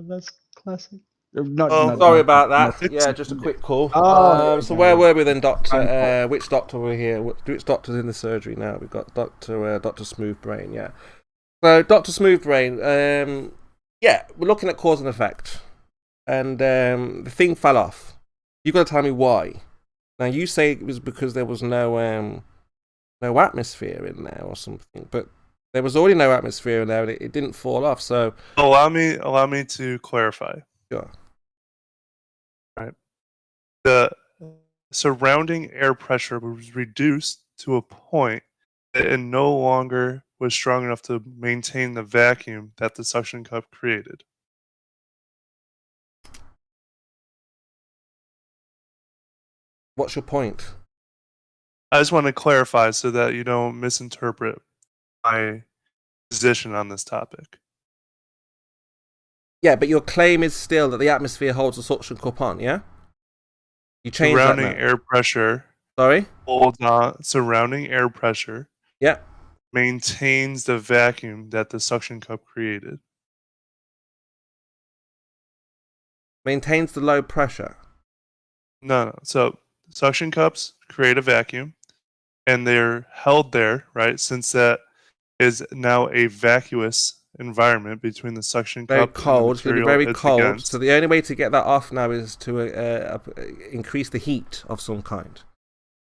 That's classic. Not, Oh, not, sorry not, about not. that. Yeah, just a quick call. Oh, there we So where go. were we then, Doctor? Phone call. Which doctor were here? Which doctor's in the surgery now? We've got Doctor Smoothbrain. Yeah. So Doctor Smoothbrain. Yeah, we're looking at cause and effect, and the thing fell off. You got to tell me why. Now you say it was because there was no atmosphere in there or something, but there was already no atmosphere in there, and it didn't fall off. So allow me to clarify. sure. Right. The surrounding air pressure was reduced to a point that it no longer was strong enough to maintain the vacuum that the suction cup created. What's your point? I just want to clarify so that you don't misinterpret my position on this topic. Yeah, but your claim is still that the atmosphere holds the suction cup on, yeah? You changed that Surrounding now. air pressure Sorry? holds on. Surrounding air pressure Yeah. maintains the vacuum that the suction cup created. Maintains the low pressure. No. So suction cups create a vacuum, and they're held there, right? Since that is now a vacuous environment between the suction Very cup cold. and the It's going to be material very it's cold. against. So the only way to get that off now is to increase the heat of some kind.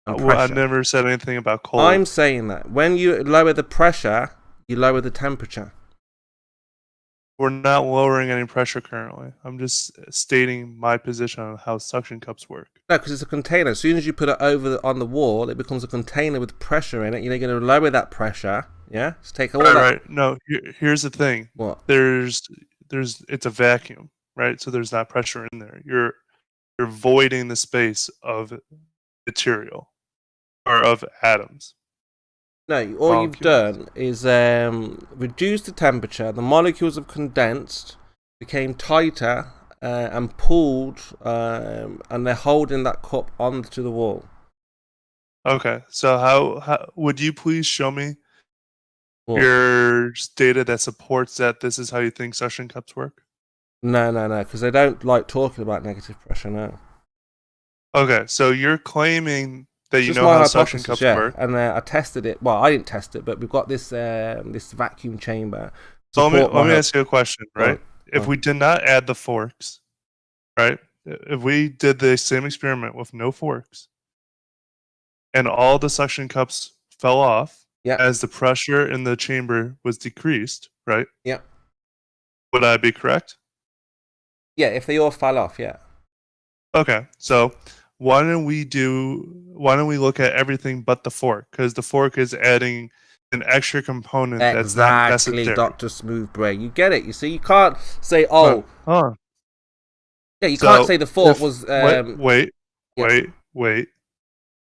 And Well, I pressure. never said anything about cold. I'm saying that when you lower the pressure, you lower the temperature. We're not lowering any pressure currently. I'm just stating my position on how suction cups work. No, because it's a container. As soon as you put it on the wall, it becomes a container with pressure in it. You're going to lower that pressure. Yeah, just take all that. Right. No, here's the thing. What? It's a vacuum, right? So there's not pressure in there. You're voiding the space of material or of atoms. No, all you've done is reduce the temperature. The molecules have condensed, became tighter, and pulled, and they're holding that cup onto the wall. Okay, so how would you please show me What? your data that supports that this is how you think suction cups work? No, because they don't like talking about negative pressure. No. Okay, so you're claiming that you Just know my how hypothesis, suction cups work. And I tested it. Well, I didn't test it, but we've got this this vacuum chamber. So let me ask you a question, right? If we did not add the forks, right? If we did the same experiment with no forks, and all the suction cups fell off as the pressure in the chamber was decreased, right? Yeah. Would I be correct? Yeah, if they all fell off, yeah. Okay, so why don't we look at everything but the fork? Because the fork is adding an extra component that's not necessary. Exactly, Dr. Smoothbrain. You get it. You see, you can't say, oh. Yeah, you can't say the fork was... Wait.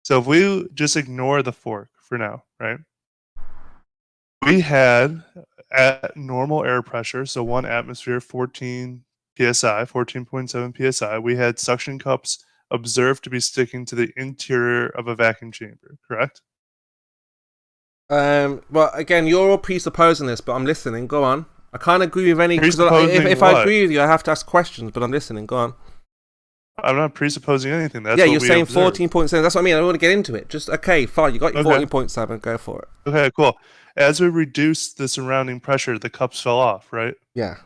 So if we just ignore the fork for now, right? We had at normal air pressure, so 1 atmosphere, 14 psi, 14.7 psi, we had suction cups observed to be sticking to the interior of a vacuum chamber, correct? Well, again, you're all presupposing this, but I'm listening. Go on. I can't agree with any... If I agree with you, I have to ask questions, but I'm listening. Go on. I'm not presupposing anything. That's you're saying 14.7. That's what I mean. I don't want to get into it. Just, okay, fine. You got your 14.7. Go for it. Okay, cool. As we reduced the surrounding pressure, the cups fell off, right? Yeah.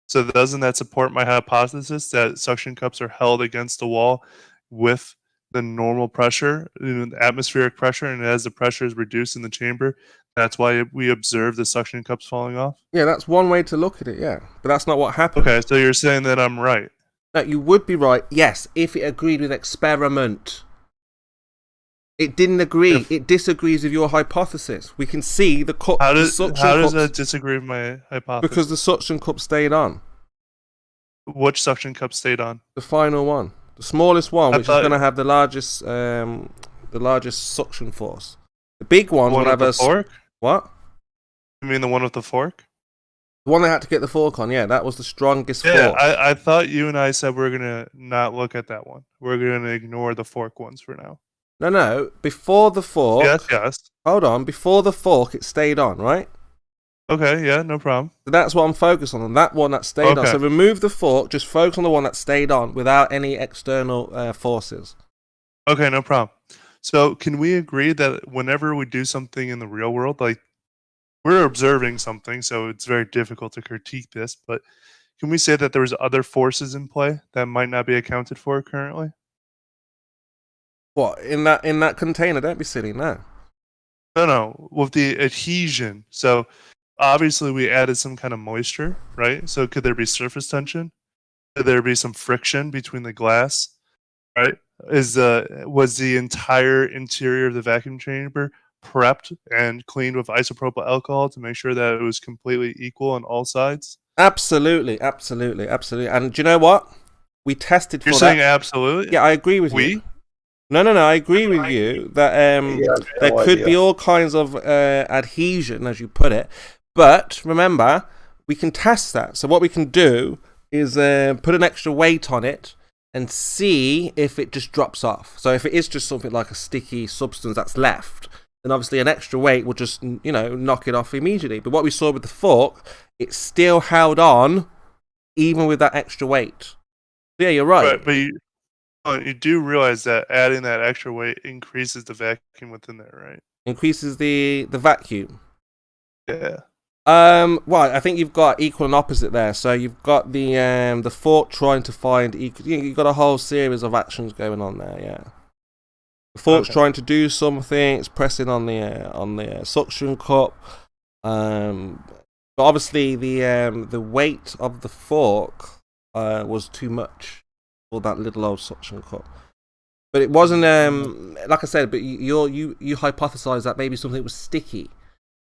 So doesn't that support my hypothesis that suction cups are held against the wall with the normal pressure, the atmospheric pressure, and as the pressure is reduced in the chamber, that's why we observe the suction cups falling off? Yeah, that's one way to look at it, yeah. But that's not what happened. Okay, so you're saying that I'm right. No, you would be right, yes, if it agreed with experiment. It didn't agree. It disagrees with your hypothesis. We can see the cup. How does that disagree with my hypothesis? Because the suction cup stayed on. Which suction cup stayed on? The final one, the smallest one, which is going to have the largest suction force. The big one will have a fork. What? You mean the one with the fork? The one they had to get the fork on. Yeah, that was the strongest fork. Yeah, I thought you and I said we're gonna not look at that one. We're gonna ignore the fork ones for now. No. Before the fork. Yes. Hold on. Before the fork, it stayed on, right? Okay, yeah, no problem. So that's what I'm focused on that one that stayed on. Okay. So remove the fork, just focus on the one that stayed on without any external forces. Okay, no problem. So can we agree that whenever we do something in the real world, like we're observing something, so it's very difficult to critique this, but can we say that there's other forces in play that might not be accounted for currently? What, in that container? Don't be silly, no. No, with the adhesion. So obviously we added some kind of moisture, right? So could there be surface tension? Could there be some friction between the glass, right? Was the entire interior of the vacuum chamber prepped and cleaned with isopropyl alcohol to make sure that it was completely equal on all sides? Absolutely. And do you know what? We tested for You're that. saying absolutely? Yeah, I agree with you. No, I agree with you that there could be all kinds of adhesion, as you put it. But remember, we can test that. So what we can do is put an extra weight on it and see if it just drops off. So if it is just something like a sticky substance that's left, then obviously an extra weight will just, knock it off immediately. But what we saw with the fork, it still held on even with that extra weight. Yeah, you're right. But you do realize that adding that extra weight increases the vacuum within there, right? Increases the vacuum. Yeah. Well, I think you've got equal and opposite there. So you've got the fork trying to find equal. You've got a whole series of actions going on there. Yeah. The fork's trying to do something. It's pressing on the suction cup. But obviously the weight of the fork was too much for that little old suction cup. But it wasn't like I said. But you hypothesized that maybe something was sticky.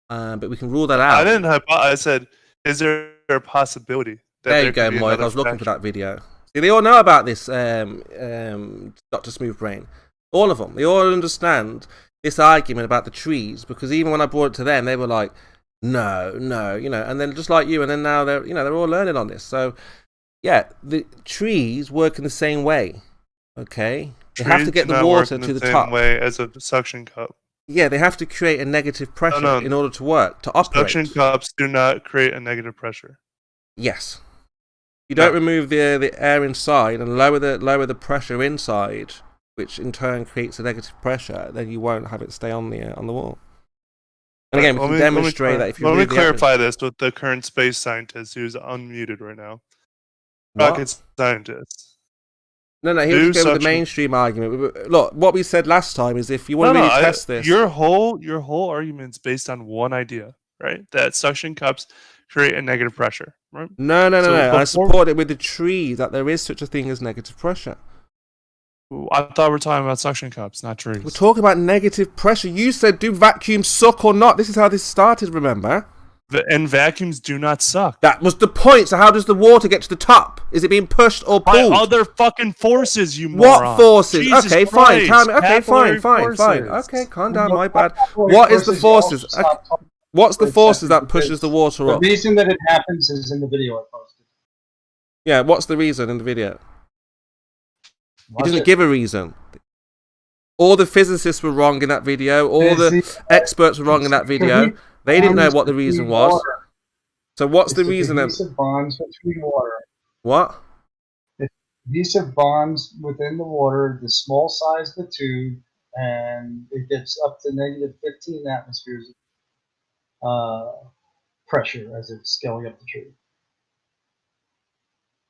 But we can rule that out. I didn't. I said, is there a possibility? There you go, Mike. I was looking for that video. See, they all know about this, Dr. Smoothbrain. All of them. They all understand this argument about the trees, because even when I brought it to them, they were like, no, and then just like you, and then now they're all learning on this. So, yeah, the trees work in the same way. Okay, they have to get the water to the top. Same way as a suction cup. Yeah, they have to create a negative pressure in order to work, to operate. Suction cups do not create a negative pressure. Yes. You don't remove the air inside and lower the pressure inside, which in turn creates a negative pressure, then you won't have it stay on the wall. And again, we can demonstrate that if you... Let me clarify this with the current space scientist who's unmuted right now. Rocket scientist. No, he was going with the mainstream argument. Look, what we said last time is if you want to really test this... Your whole argument's based on one idea, right? That suction cups create a negative pressure, right? No. I support it with the tree, that there is such a thing as negative pressure. I thought we were talking about suction cups, not trees. We're talking about negative pressure. You said, do vacuums suck or not? This is how this started, remember? And vacuums do not suck. That was the point. So how does the water get to the top? Is it being pushed or pulled? By other fucking forces, you moron. What forces? Jesus okay, Christ. fine. Okay, fine. Okay, calm down. My bad. What is the forces? What's the forces that pushes the water up? The reason that it happens is in the video I posted. Yeah, what's the reason in the video? He doesn't give a reason. All the physicists were wrong in that video. All the experts were wrong in that video. They didn't know what the reason was. So what's the reason? Adhesive bonds between water. What? Adhesive bonds within the water, the small size of the tube, and it gets up to negative 15 atmospheres pressure as it's scaling up the tree.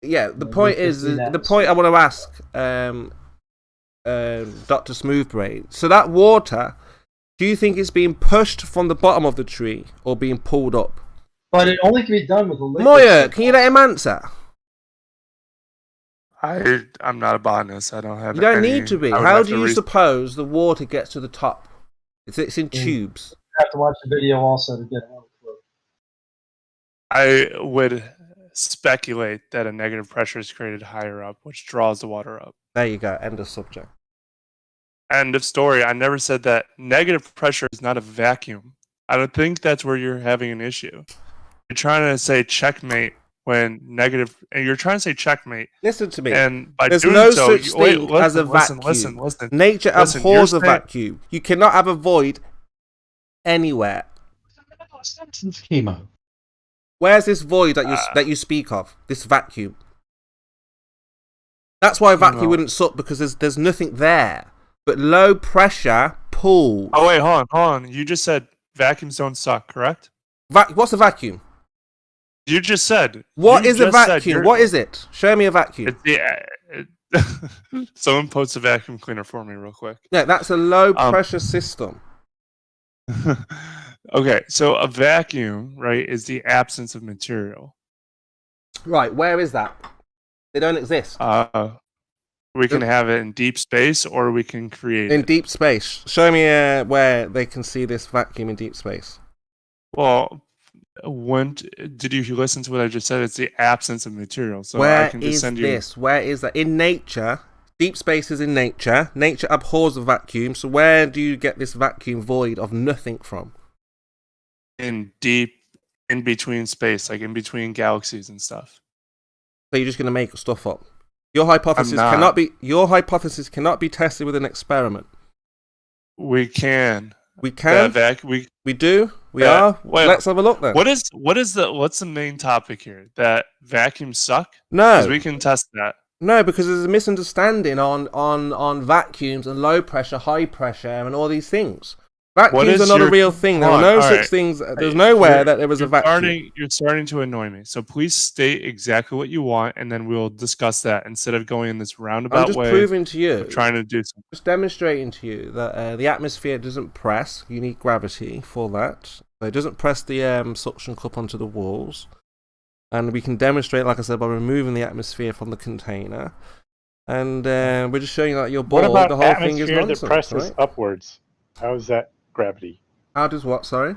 Yeah, the point is, the point I want to ask Dr. Smoothbrain. So that water, do you think it's being pushed from the bottom of the tree or being pulled up? But it only can be done with a liquid. Moya, can you let him answer? I'm not a botanist. I don't have. You don't need to be. How do you suppose the water gets to the top? It's in tubes. You have to watch the video also to get one clue. I would speculate that a negative pressure is created higher up, which draws the water up. There you go. End of subject. End of story. I never said that negative pressure is not a vacuum. I don't think that's where you're having an issue. You're trying to say checkmate when negative, and you're trying to say checkmate. Listen to me. And by there's doing no so, such thing as a vacuum. Listen. Nature abhors a vacuum. You cannot have a void anywhere. Sentence chemo. Where's this void that you speak of? This vacuum. That's why a vacuum wouldn't suck, because there's nothing there. But low pressure pulls. Oh wait, hold on. You just said vacuums don't suck, correct? What's a vacuum? You just said. What is a vacuum? What is it? Show me a vacuum. Someone post a vacuum cleaner for me real quick. Yeah, that's a low pressure system. Okay, so a vacuum, right, is the absence of material. Right, where is that? They don't exist. We can have it in deep space, or we can create in it. Deep space. Show me where they can see this vacuum in deep space. Well, did you listen to what I just said? It's the absence of material. So where I can just send you. This? Where is that? In nature, deep space is in nature. Nature abhors a vacuum. So where do you get this vacuum void of nothing from? In between space, like in between galaxies and stuff. So you're just going to make stuff up. Your hypothesis cannot be tested with an experiment. We can. We can. We do. We are. Wait, let's have a look then. What's the main topic here? That vacuums suck? No. Because we can test that. No, because there's a misunderstanding on vacuums and low pressure, high pressure, and all these things. Vacuums are not a real thing. There are no such things. There's nowhere that there was a vacuum. You're starting to annoy me. So please state exactly what you want, and then we'll discuss that instead of going in this roundabout way. I'm just proving to you. Trying to do something. Just demonstrating to you that the atmosphere doesn't press. You need gravity for that. So it doesn't press the suction cup onto the walls. And we can demonstrate, like I said, by removing the atmosphere from the container. And we're just showing you that you're bored. What about the whole thing is atmosphere nonsense, that presses right? upwards? How is that gravity? How does what, sorry?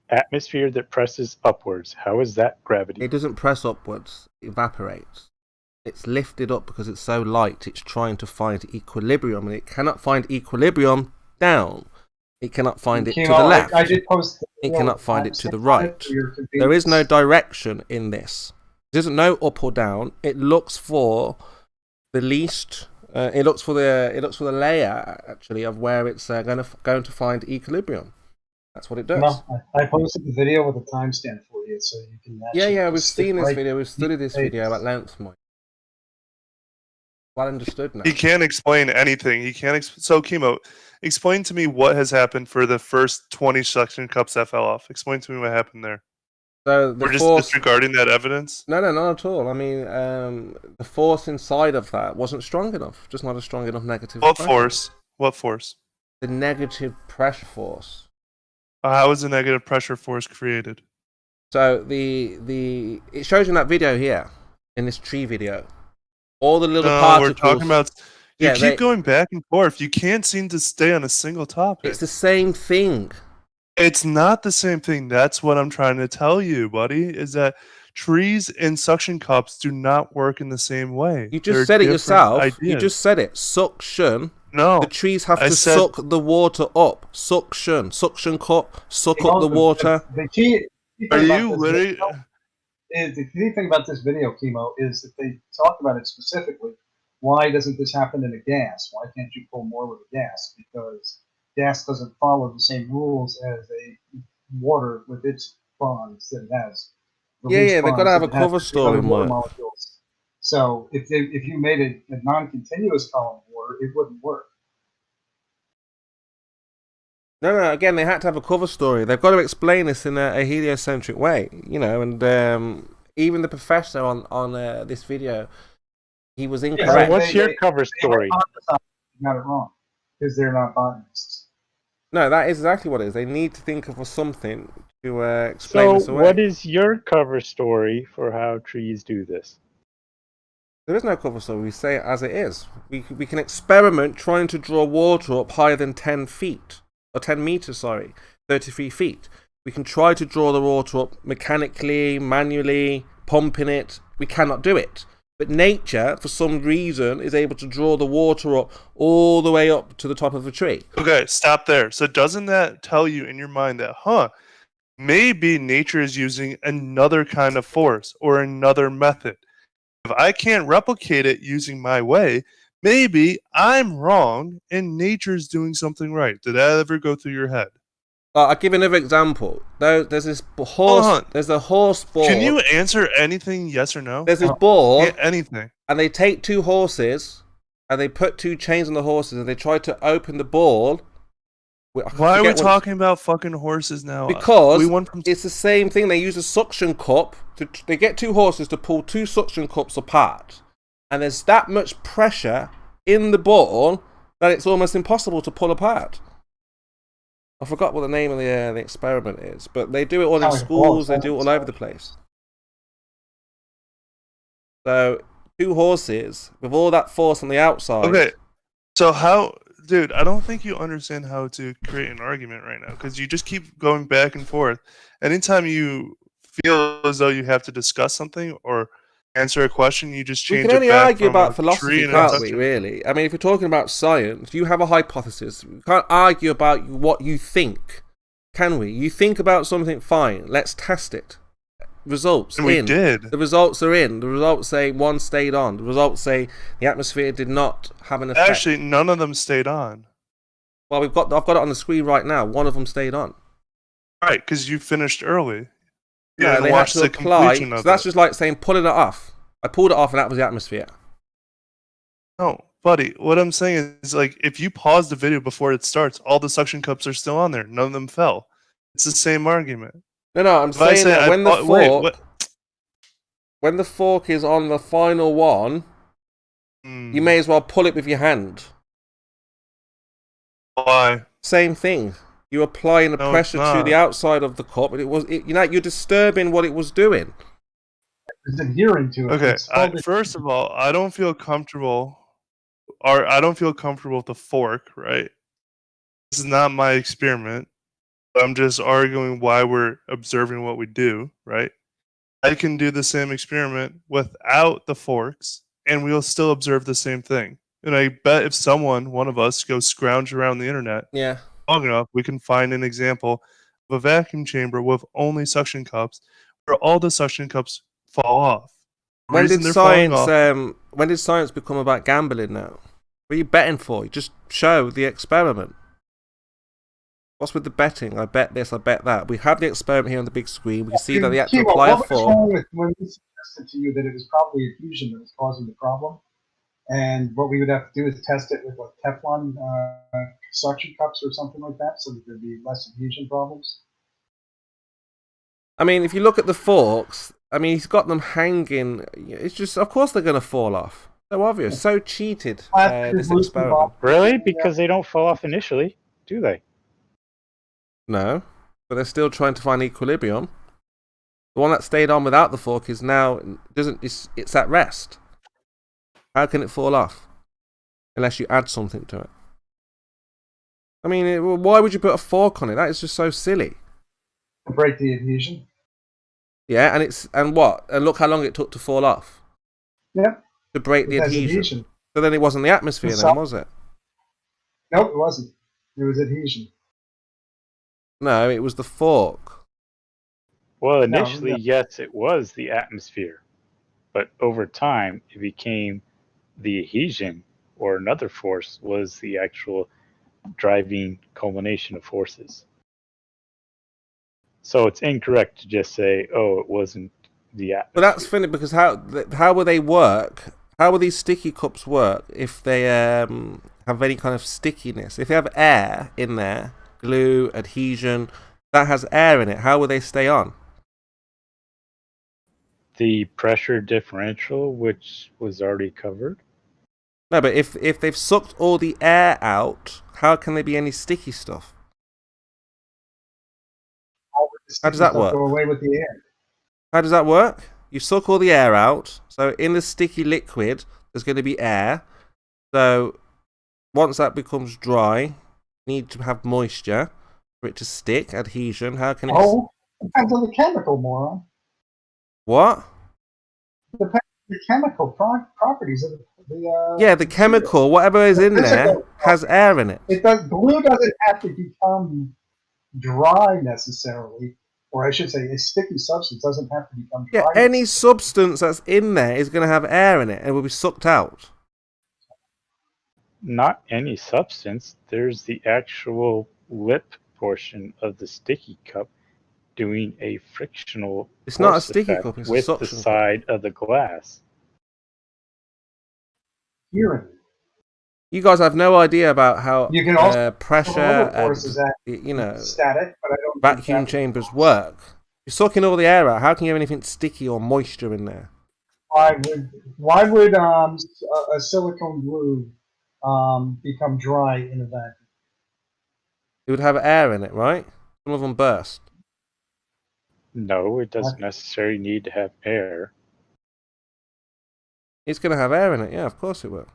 Atmosphere that presses upwards. How is that gravity? It doesn't press upwards. It evaporates. It's lifted up because it's so light. It's trying to find equilibrium, and it cannot find equilibrium down. It cannot find it to the left. I did post it cannot find it to the right. There is no direction in this. There isn't no up or down. It looks for the least. It looks for the layer actually of where it's going to find equilibrium. That's what it does. No, I posted the video with a timestamp for you, so you can. Yeah, we've seen this video. We've studied this video at length, Mike. Well understood now. He can't explain anything. He can't. So, Chemo, explain to me what has happened for the first 20 suction cups that fell off. Explain to me what happened there. So we're just disregarding that evidence? No, not at all. I mean, the force inside of that wasn't strong enough. Just not a strong enough negative What pressure. force? What force? The negative pressure force. How is the negative pressure force created? So it shows you in that video here, in this tree video. All the little particles. We're talking about. You keep going back and forth. You can't seem to stay on a single topic. It's the same thing. It's not the same thing. That's what I'm trying to tell you, buddy, is that trees and suction cups do not work in the same way. You just said it yourself. Ideas. You just said it. Suction. No. The trees have to suck the water up. Suction. Suction cup. Suck up the water. The key literally... The key thing about this video, Chemo, is that they talk about it specifically. Why doesn't this happen in a gas? Why can't you pull more with a gas? Because gas doesn't follow the same rules as a water with its bonds that it has. They've got to have a cover story, molecules. So if you made a non-continuous column of water, it wouldn't work. No, again, they had to have a cover story. They've got to explain this in a heliocentric way, and even the professor on this video, he was incorrect. Yeah, so what's your cover story? They got it wrong, because they're not botanists. No, that is exactly what it is. They need to think of something to explain this away. So what is your cover story for how trees do this? There is no cover story. We say it as it is. We can experiment trying to draw water up higher than 10 feet. Or 10 meters, sorry, 33 feet. We can try to draw the water up mechanically, manually, pumping it. We cannot do it. But nature, for some reason, is able to draw the water up all the way up to the top of a tree. Okay, stop there. So doesn't that tell you in your mind that, maybe nature is using another kind of force or another method? If I can't replicate it using my way, maybe I'm wrong and nature's doing something right. Did that ever go through your head? I'll give another example. There's this horse. Hold on. There's a horse ball. Can you answer anything yes or no? There's this ball, Yeah, anything. and they take two horses, and they put two chains on the horses, and they try to open the ball. Why are we talking about fucking horses now? Because we went from... it's the same thing. They use a suction cup. They get two horses to pull two suction cups apart. And there's that much pressure in the ball that it's almost impossible to pull apart. I forgot what the name of the experiment is, but they do it all in schools. They do it all over the place. So, two horses with all that force on the outside. Okay, so how... Dude, I don't think you understand how to create an argument right now, because you just keep going back and forth. Anytime you feel as though you have to discuss something or answer a question, you just change it back. We can only argue from about a philosophy, tree can't we, really? I mean, if you're talking about science, you have a hypothesis. We can't argue about what you think, can we? You think about something, fine, let's test it. Results and we did. The results are in. The results say one stayed on. The results say the atmosphere did not have an effect. Actually, none of them stayed on. Well, I've got it on the screen right now. One of them stayed on. Right, because you finished early. You No, didn't they watch had to the apply. completion So of that's it. just like saying pulling it off. I pulled it off, and that was the atmosphere. No, buddy. What I'm saying is, like, if you pause the video before it starts, all the suction cups are still on there. None of them fell. It's the same argument. No, I'm If I saying say that I when the thought- wait, fork, what? when the fork is on the final one, you may as well pull it with your hand. Why? Same thing. You're applying the No, pressure it's to not. the outside of the cup, and you're disturbing what it was doing. It's adhering to it. Okay, It's called first of all, I don't feel comfortable, or I don't feel comfortable with the fork, right? This is not my experiment. I'm just arguing why we're observing what we do, right? I can do the same experiment without the forks, and we'll still observe the same thing. And I bet if one of us, goes scrounge around the internet Yeah. long enough, we can find an example of a vacuum chamber with only suction cups, where all the suction cups fall off. The When reason did they're falling science? off- When did science become about gambling now? What are you betting for? You just show the experiment. What's with the betting? I bet this, I bet that. We have the experiment here on the big screen. We can see that they had to Kimo, apply a what was fork. wrong with when we suggested to you that it was probably adhesion that was causing the problem? And what we would have to do is test it with like Teflon suction cups or something like that, so that there'd be less adhesion problems. I mean, if you look at the forks, I mean, he's got them hanging. It's just, of course, they're going to fall off. So obvious. So cheated. This experiment. Really? Because they don't fall off initially, do they? No, but they're still trying to find equilibrium. The one that stayed on without the fork is now it's at rest. How can it fall off unless you add something to it? I mean, why would you put a fork on it? That is just so silly. To break the adhesion. Yeah, and look how long it took to fall off. Yep. To break the adhesion. So then it wasn't the atmosphere, then, was it? Nope, it wasn't. It was adhesion. No, it was the fork. Well, initially, yes, it was the atmosphere. But over time, it became the adhesion, or another force, was the actual driving culmination of forces. So it's incorrect to just say, oh, it wasn't the atmosphere. But that's funny, because how will they work? How will these sticky cups work if they have any kind of stickiness? If they have air in there, glue, adhesion, that has air in it, how will they stay on? The pressure differential, which was already covered. No, but if they've sucked all the air out, how can there be any sticky stuff? How does that work? Go away with the air. How does that work? You suck all the air out, so in the sticky liquid, there's going to be air. So once that becomes dry, you need to have moisture for it to stick, adhesion. How can it... Oh, depends on the chemical, moron. What? Depends on the chemical properties of the... yeah, the chemical, whatever is in there, has air in it. Glue doesn't have to become dry necessarily. Or I should say, a sticky substance doesn't have to become dry. Yeah, any substance that's in there is going to have air in it and will be sucked out. Not any substance. There's the actual lip portion of the sticky cup doing a frictional It's not a force sticky effect cup, it's a with the suction cup. side of the glass. Hearing. You guys have no idea about how You can also pressure other forces and, act you know, static, but I don't think vacuum that chambers work. You're sucking all the air out. How can you have anything sticky or moisture in there? Why would a silicone glue become dry in a vacuum? It would have air in it, right? Some of them burst. No, it doesn't necessarily need to have air. It's going to have air in it. Yeah, of course it will.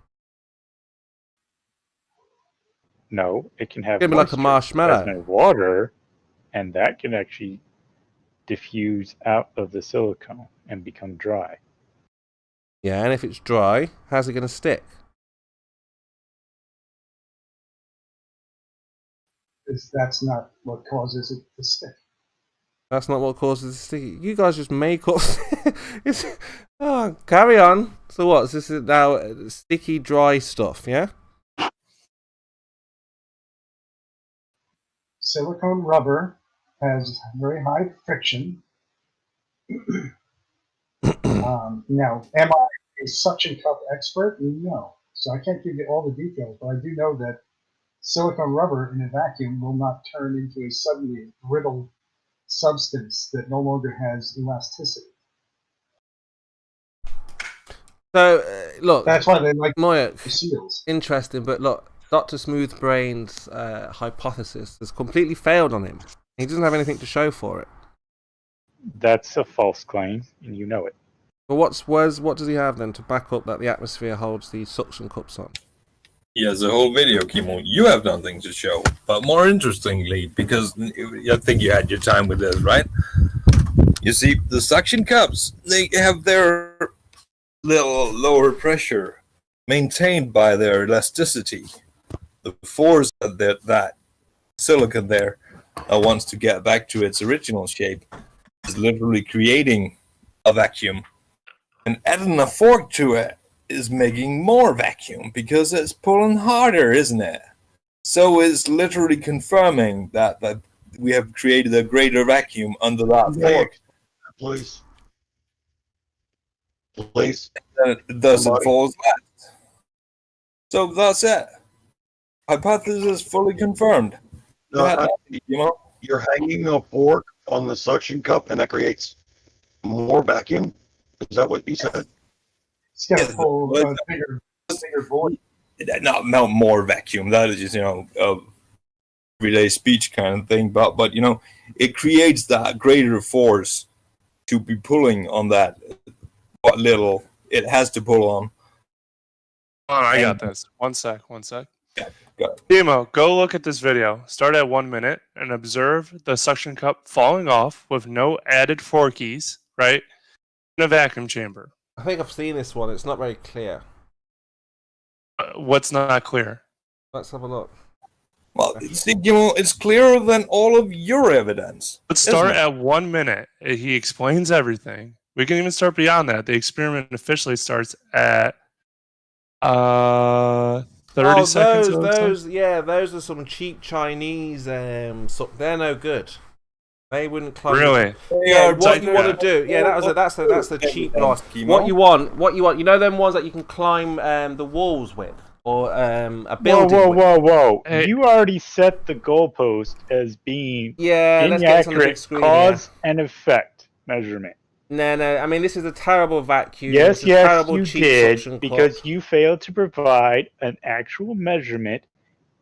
No, it can have It's going to be like a marshmallow. It has no water, and that can actually diffuse out of the silicone and become dry. Yeah, and if it's dry, how's it going to stick? That's not what causes it to stick. That's not what causes it to stick. You guys just make up. Oh, carry on. So what? This is now sticky, dry stuff, yeah? Silicone rubber has very high friction. Now, am I a suction cup expert? No. So I can't give you all the details, but I do know that silicone rubber in a vacuum will not turn into a suddenly brittle substance that no longer has elasticity. So, look. That's why they like Moya, seals. Interesting, but look, Dr. Smoothbrain's hypothesis has completely failed on him. He doesn't have anything to show for it. That's a false claim, and you know it. But what does he have then to back up that the atmosphere holds these suction cups on? He has a whole video, Kimo. You have nothing to show. But more interestingly, because I think you had your time with this, right? You see, the suction cups, they have their little lower pressure maintained by their elasticity. The force that silicon there wants to get back to its original shape is literally creating a vacuum. And adding a fork to it is making more vacuum because it's pulling harder, isn't it? So it's literally confirming that we have created a greater vacuum under that fork. Please. Please. And it doesn't fall flat. So that's it. Hypothesis fully confirmed. No, you're hanging a fork on the suction cup and that creates more vacuum? Is that what you said? It's got a whole bigger void. Not more vacuum. That is just, a relay speech kind of thing. But it creates that greater force to be pulling on that what little it has to pull on. Oh, I got this. One sec. Yeah, got it. Timo, go look at this video. Start at 1 minute and observe the suction cup falling off with no added forkies, right? In a vacuum chamber. I think I've seen this one. It's not very clear. What's not clear? Let's have a look. Well, it's clearer than all of your evidence. Let's start at 1 minute. He explains everything. We can even start beyond that. The experiment officially starts at 30 seconds. Those are some cheap Chinese. They're no good. They wouldn't climb. Really? Yeah. What you want to do? Yeah, that's the cheap loss. What you want? You know them ones that you can climb the walls with, or a building. Whoa! Hey. You already set the goalpost as being inaccurate cause and effect measurement. No. I mean, this is a terrible vacuum. Yes, terrible you cheap did, because you failed to provide an actual measurement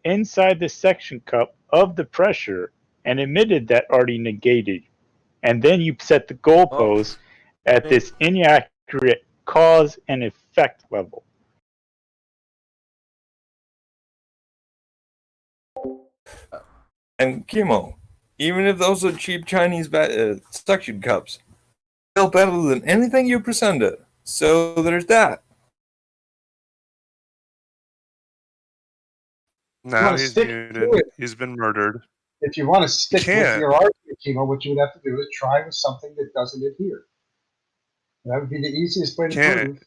inside the suction cup of the pressure and admitted that already negated. And then you set the goalpost at this inaccurate cause and effect level. And Kimo, even if those are cheap Chinese suction cups, still better than anything you presented. So there's that. Now he's muted. He's been murdered. If you want to stick with your argument, Kimo, what you would have to do is try with something that doesn't adhere. That would be the easiest way to prove.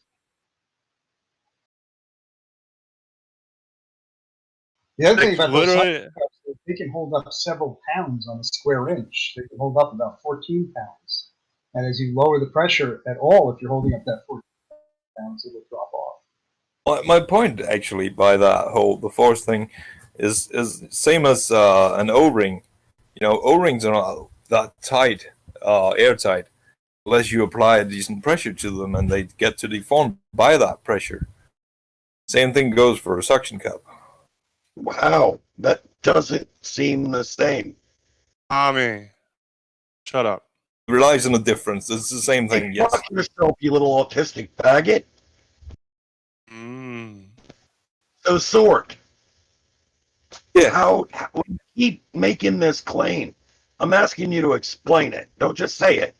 The other thing about those suction cups, they can hold up several pounds on a square inch. They can hold up about 14 pounds. And as you lower the pressure at all, if you're holding up that 14 pounds, it will drop off. My point, actually, by the force thing, is same as an O-ring. You know, O-rings are not that tight, airtight, unless you apply a decent pressure to them, and they get to deform by that pressure. Same thing goes for a suction cup. Wow, that doesn't seem the same. Tommy, shut up. It relies on a difference. It's the same thing, yes. Fuck yourself, you little autistic faggot. So, Sword. Yeah. How you keep making this claim? I'm asking you to explain it. Don't just say it.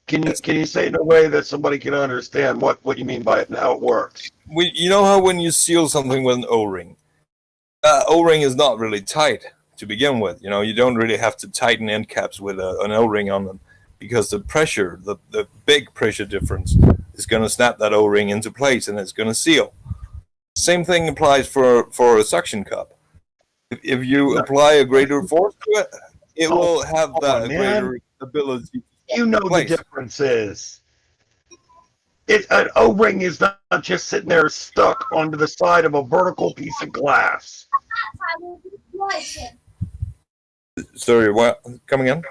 Can you say it in a way that somebody can understand what you mean by it and how it works? You know how when you seal something with an O-ring, O-ring is not really tight to begin with. You know, you don't really have to tighten end caps with an O-ring on them, because the pressure, the big pressure difference, is going to snap that O-ring into place and it's going to seal. Same thing applies for a suction cup. If you apply a greater force to it, it will have that greater ability. You know the difference is. An O-ring is not just sitting there stuck onto the side of a vertical piece of glass. Sorry, what? Come again?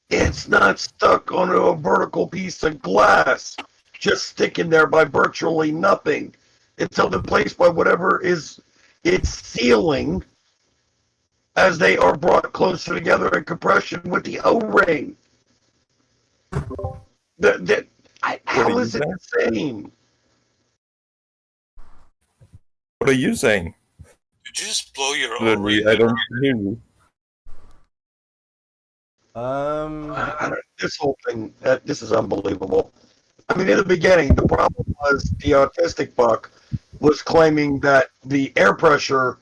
It's not stuck onto a vertical piece of glass, just sticking there by virtually nothing. It's held in place by whatever is its sealing as they are brought closer together in compression with the O-ring. How is it the same? What are you saying? Did you just blow your I don't hear you. This whole thing, this is unbelievable. I mean, in the beginning, the problem was the autistic buck was claiming that the air pressure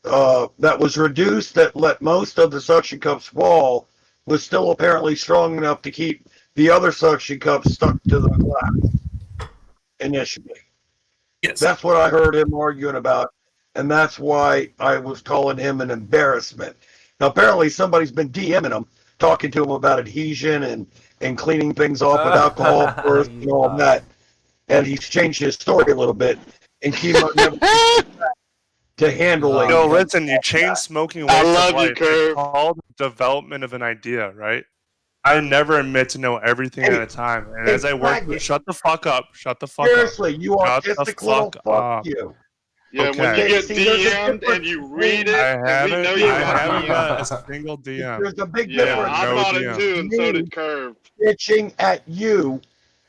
that was reduced that let most of the suction cups fall was still apparently strong enough to keep the other suction cups stuck to the glass initially. Yes. That's what I heard him arguing about, and that's why I was calling him an embarrassment. Now, apparently somebody's been DMing him, talking to him about adhesion and cleaning things off with alcohol first and all that. And he's changed his story a little bit. And Kimo never to handling. No, listen, you chain smoking away I love from life. you, Curve. It's called development of an idea, right? I never admit to know everything at a time. And as I work, shut the fuck up. Shut the fuck Seriously, up. you autistic little fuck you. Yeah, Okay. when you get See, there's a DM'd and difference you read it, I and we know you haven't got got DM'd. a single DM. There's a big Yeah, difference. I No thought DM. it too, and so did Curve. Bitching at you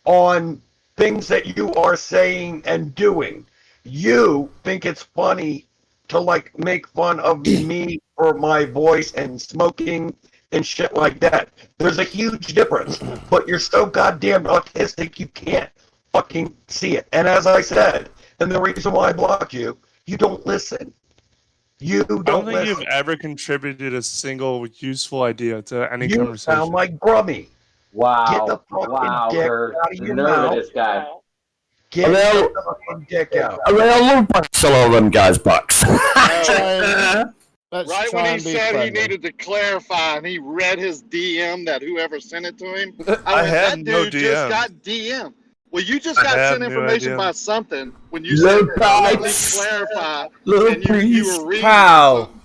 on things that you are saying and doing. You think it's funny to like make fun of me for my voice and smoking and shit like that. There's a huge difference, but you're so goddamn autistic you can't fucking see it. And as I said, and the reason why I blocked you, you don't listen. You I don't don't think listen. you've ever contributed a single useful idea to any You conversation. sound like Grummy. Wow. Get the fucking dick Kurt. out of The your nerve mouth. of this guy. Get Well- the fucking dick out. I mean, I love bucks, a lot of them guys' bucks. Let's Right try when he and be said friendly. he needed to clarify and he read his DM that whoever sent it to him, I went, had that no dude just DM. got DM. Well, you just I got have sent no information idea. by something when you Little said, let me bites. clarify, Little and you were reading Cow. something.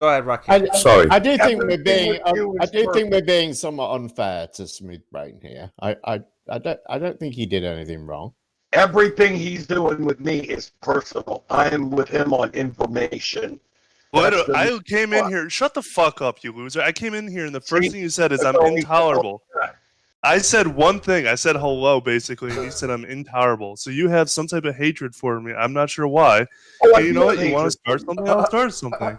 Go ahead, Rocky. Sorry. I do think we're Everything being. we do I is do think perfect. we're being somewhat unfair to Smooth Brain here. I don't think he did anything wrong. Everything he's doing with me is personal. I am with him on information. What? That's the- I came in here. Shut the fuck up, you loser! I came in here, and the first See, thing you said is that's I'm all he intolerable. said. I said one thing. I said hello, basically, and you said I'm intolerable. So you have some type of hatred for me. I'm not sure why. Oh, I And you do know what? have You want to hatred start for you. something? I'll start something.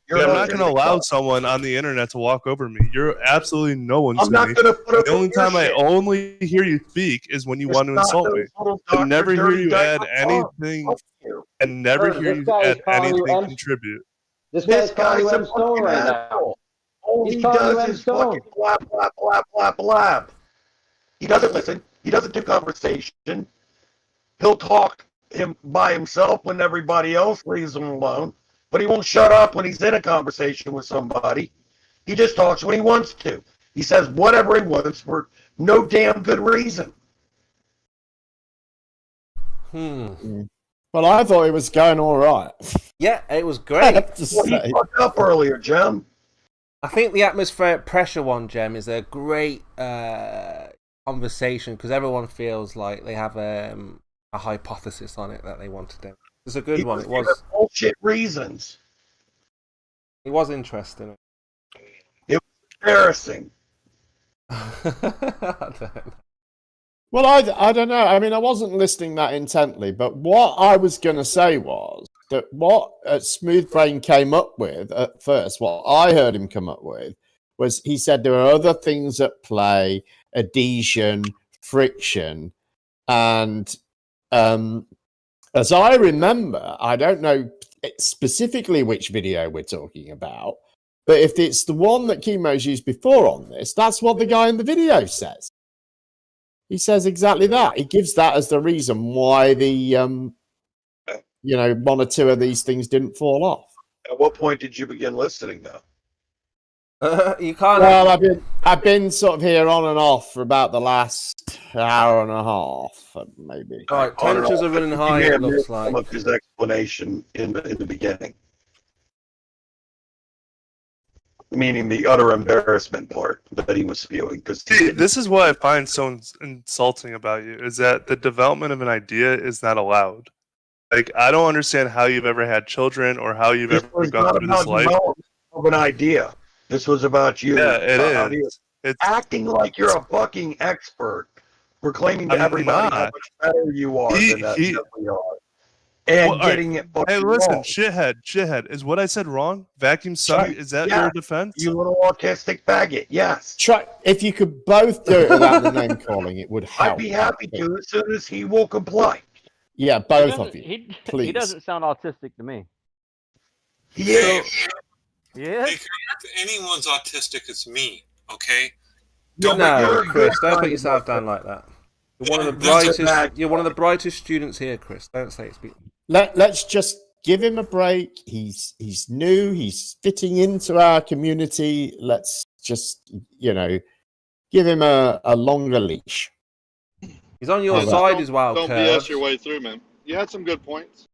You're I'm an not going to autistic allow fuck. someone on the internet to walk over me. You're absolutely no one I'm to not me. going to put up The only with your time I shit. only hear you speak is when you It's want to not insult those me. little I Dr. never hear Dirty you add Diaper anything, Fuck you. and never Kurt, hear this you guy is add calling you anything M- contribute. This This guy's calling guy's you a M Stone fucking right now. asshole. All He's he calling you does M is Stone. fucking blab, blab, blab, blab, blab. He doesn't listen. He doesn't do conversation. He'll talk him by himself when everybody else leaves him alone. but he won't shut up when he's in a conversation with somebody. He just talks when he wants to. He says whatever he wants for no damn good reason. Well, I thought it was going all right. Yeah, it was great. Well, he fucked up earlier, Jim. I think the atmospheric pressure one, Jem, is a great conversation because everyone feels like they have a hypothesis on it that they want to do. It's a good one. It was bullshit reasons. It was interesting. It was embarrassing. Well, I don't know. I mean, I wasn't listening that intently, but what I was going to say was that what Smooth Brain came up with at first, what I heard him come up with, was he said there are other things at play, adhesion, friction, and as I remember, I don't know specifically which video we're talking about, but if it's the one that Chemo's used before on this, that's what the guy in the video says. He says exactly that. He gives that as the reason why the, one or two of these things didn't fall off. At what point did you begin listening, though? You can't. Well, I've been sort of here on and off for about the last hour and a half, maybe. All right, temperatures are running high. It looks like. Some of his explanation in the beginning, meaning the utter embarrassment part that he was spewing. Because this is what I find so insulting about you, is that the development of an idea is not allowed. Like, I don't understand how you've ever had children or how you've ever gone through this life. Of an idea. This was about you. Yeah, it is. It's acting like you're a fucking expert, proclaiming to everybody how much better you are than that you are. And getting it fucking Hey, listen, wrong. shithead. Is what I said wrong? Vacuum suck? Right. Is that your defense? You little autistic faggot, yes. Try, if you could both do it without the name calling, it would help. I'd be happy to as soon as he will comply. Yeah, both of you. Please. He doesn't sound autistic to me. Yeah. Yeah. If anyone's autistic, it's me. Okay. No, Chris, don't put yourself down like that. You're one of the brightest. You're one of the brightest students here, Chris. Don't say it's me. Let's just give him a break. He's new. He's fitting into our community. Let's just give him a longer leash. He's on your side as well. Don't BS your way through, man. You had some good points.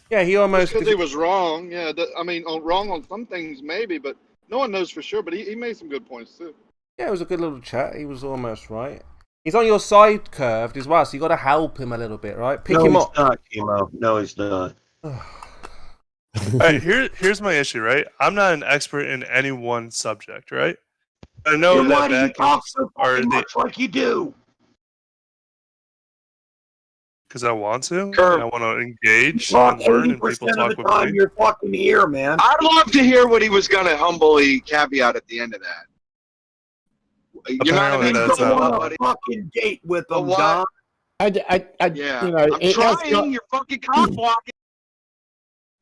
Yeah, he almost because he was wrong. Yeah, I mean, wrong on some things maybe, but no one knows for sure. But he made some good points too. Yeah, it was a good little chat. He was almost right. He's on your side curved as well, so you got to help him a little bit, right? Pick him up. No, he's not, Chemo. No, he's not. All right, here's my issue, right? I'm not an expert in any one subject, right? I know why that do you talk so are much like you do? because I want to. And I want to engage and learn, and people talk with me. You're fucking here, man. I'd love to hear what he was going to humbly caveat at the end of that. You're not Apparently that's on a fucking date with them, Don. Yeah. I'm trying. You're fucking cock blocking.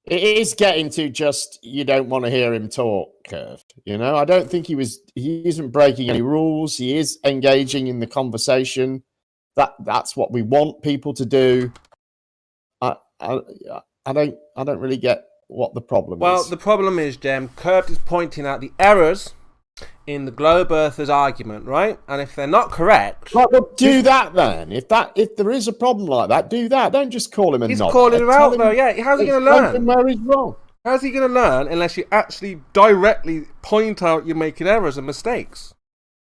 It is getting to just you don't want to hear him talk, curved. I don't think he isn't breaking any rules. He is engaging in the conversation. That's what we want people to do. I don't really get what the problem is. Well, the problem is, Jem, Curved is pointing out the errors in the globe earthers argument, right? And if they're not correct, well, do that then. If there is a problem like that, do that. Don't just call him a he's knobhead. calling him out though. Yeah, how's he going to learn? Where he's wrong. How's he going to learn unless you actually directly point out you're making errors and mistakes?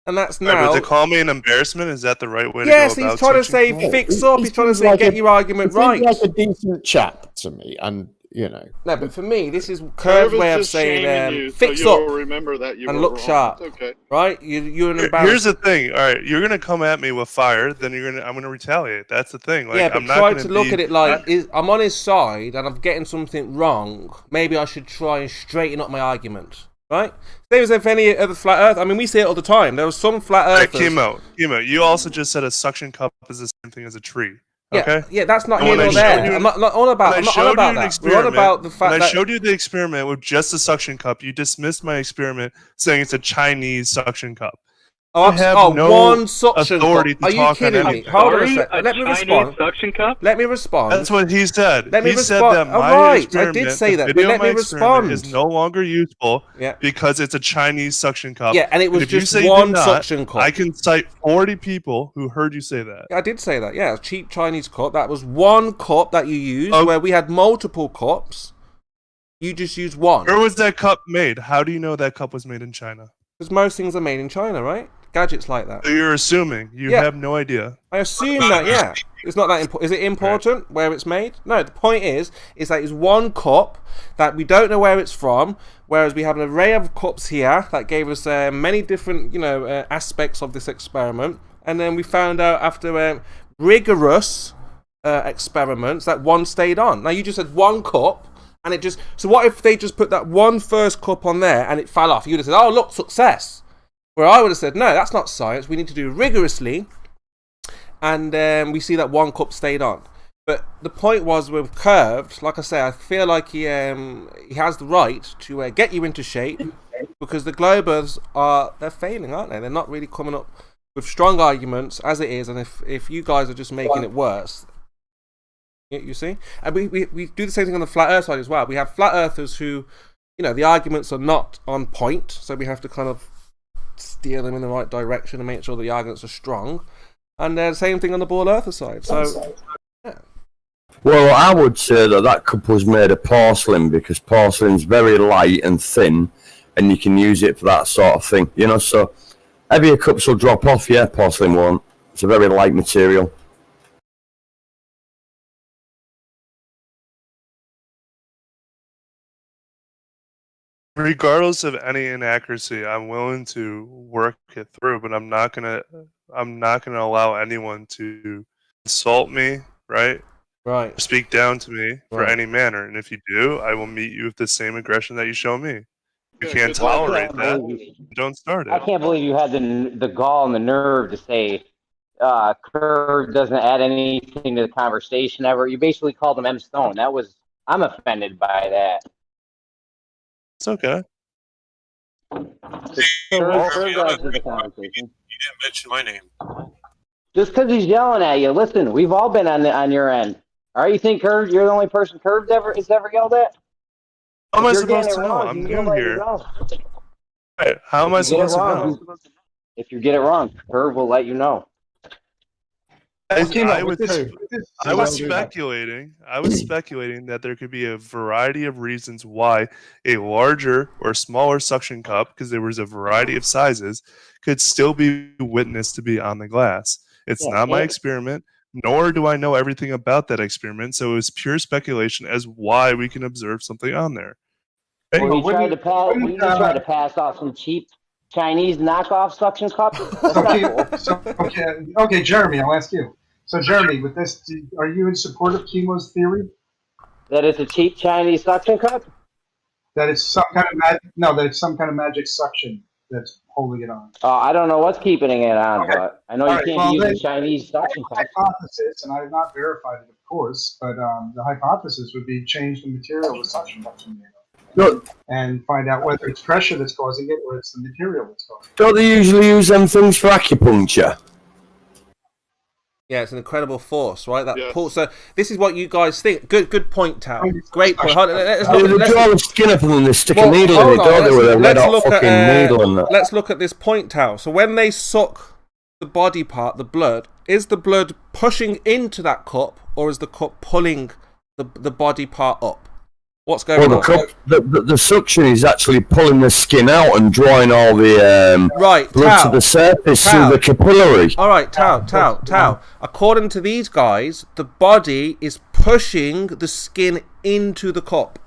And that's now. Right, but to call me an embarrassment, is that the right way to go yes, about he's trying to say No, fix up. He's trying to say get your argument right. He's like a decent chap to me, and No, but for me, this is Curve's way of saying fix so up remember that you and were look wrong. sharp. It's okay. Right? You're an embarrassment. Here's the thing. All right, you're gonna come at me with fire, then I'm gonna retaliate. That's the thing. Like, yeah, but I'm not try gonna to look at it like I'm on his side and I'm getting something wrong. Maybe I should try and straighten up my argument. Right? Same as if any other flat earth. I mean, we see it all the time. There was some flat earthers. Chemo, you also just said a suction cup is the same thing as a tree. Okay? Yeah, that's not here nor there. I'm not on about that. We're on about the fact that I showed you the experiment with just a suction cup. You dismissed my experiment saying it's a Chinese suction cup. have no one suction authority cup. to Are you talk on kidding me? anything. Hold on a Sorry, second. Let me Chinese respond. suction cup? Let me respond. That's what he said. Let me He said respond. that All my right, I experiment, did say the that, but video let of my me experiment respond. is no longer useful Yeah. because it's a Chinese suction cup. Yeah, and it was if you just say you one did not, suction cup. I can cite 40 people who heard you say that. I did say that. Yeah, a cheap Chinese cup. That was one cup that you used, where we had multiple cups. You just used one. Where was that cup made? How do you know that cup was made in China? Because most things are made in China, right? Gadgets like that. So you're assuming. You have no idea. I assume that, yeah. It's not that important. Is it important where it's made? No, the point is that it's one cup that we don't know where it's from, whereas we have an array of cups here that gave us many different, aspects of this experiment. And then we found out after rigorous experiments that one stayed on. Now, you just said one cup, and it just... So what if they just put that one first cup on there and it fell off? You would have said, oh, look, success. Where I would have said, no, that's not science. We need to do rigorously. And we see that one cup stayed on. But the point was with curved, like I say, I feel like he has the right to get you into shape, because the Globers they're failing, aren't they? They're not really coming up with strong arguments as it is. And if you guys are just making it worse, you see? And we do the same thing on the flat earth side as well. We have flat earthers who, the arguments are not on point. So we have to kind of steer them in the right direction and make sure the arguments are strong. And the same thing on the ball earther side. So, yeah. Well, I would say that cup was made of porcelain, because porcelain's very light and thin, and you can use it for that sort of thing. So heavier cups will drop off, yeah, porcelain won't. It's a very light material. Regardless of any inaccuracy, I'm willing to work it through, but I'm not gonna allow anyone to insult me, right? Right. Speak down to me for Right. any manner, and if you do, I will meet you with the same aggression that you show me. You can't Well, tolerate that. Don't start I it. can't believe you had the gall and the nerve to say Curve doesn't add anything to the conversation ever. You basically called him M. Stone. I'm offended by that. It's okay. Curve adds to the conversation. You didn't mention my name. Just because he's yelling at you. Listen, we've all been on your end. All right, you think Curve, you're the only person Curve has ever yelled at? How am I If you're supposed getting to it know? wrong, I'm he's new gonna let you here. know. Right. How am I If you get it supposed to wrong, know? if you get it wrong, Curve will let you know. I with this- was speculating. I was speculating that there could be a variety of reasons why a larger or smaller suction cup, because there was a variety of sizes, could still be witnessed to be on the glass. It's Yeah, not my and- experiment, nor do I know everything about that experiment. So it was pure speculation as why we can observe something on there. Well, he tried to pass off some cheap Chinese knockoff suction cups. That's not cool. Okay, Jeremy, I'll ask you. So, Jeremy, with this, are you in support of Chemo's theory That it's a cheap Chinese suction cup? that it's some kind of that it's some kind of magic suction that's holding it on? I don't know what's keeping it on, Okay. but I know All you right, can't well, use then- a Chinese suction cup. Hypothesis, and I have not verified it, of course, but the hypothesis would be change the material the suction cups are made of. Look, And find out whether it's pressure that's causing it or it's the material that's causing it. don't they usually use them things for acupuncture? Yeah, it's an incredible force, right? That pull. So this is what you guys think. Good point, Tal. Great point. Hold on, let's They look, draw the skin up and then they stick Well, a needle in hold it, on, don't they, with a red hot look fucking at, needle and that. Let's look at this point, Tal. So when they suck the body part, the blood, is the blood pushing into that cup, or is the cup pulling the body part up? What's going Well, on? the suction is actually pulling the skin out and drawing all the Right, blood Tal. to the surface Tal. through the capillary. All right, Tal. According to these guys, the body is pushing the skin into the cup.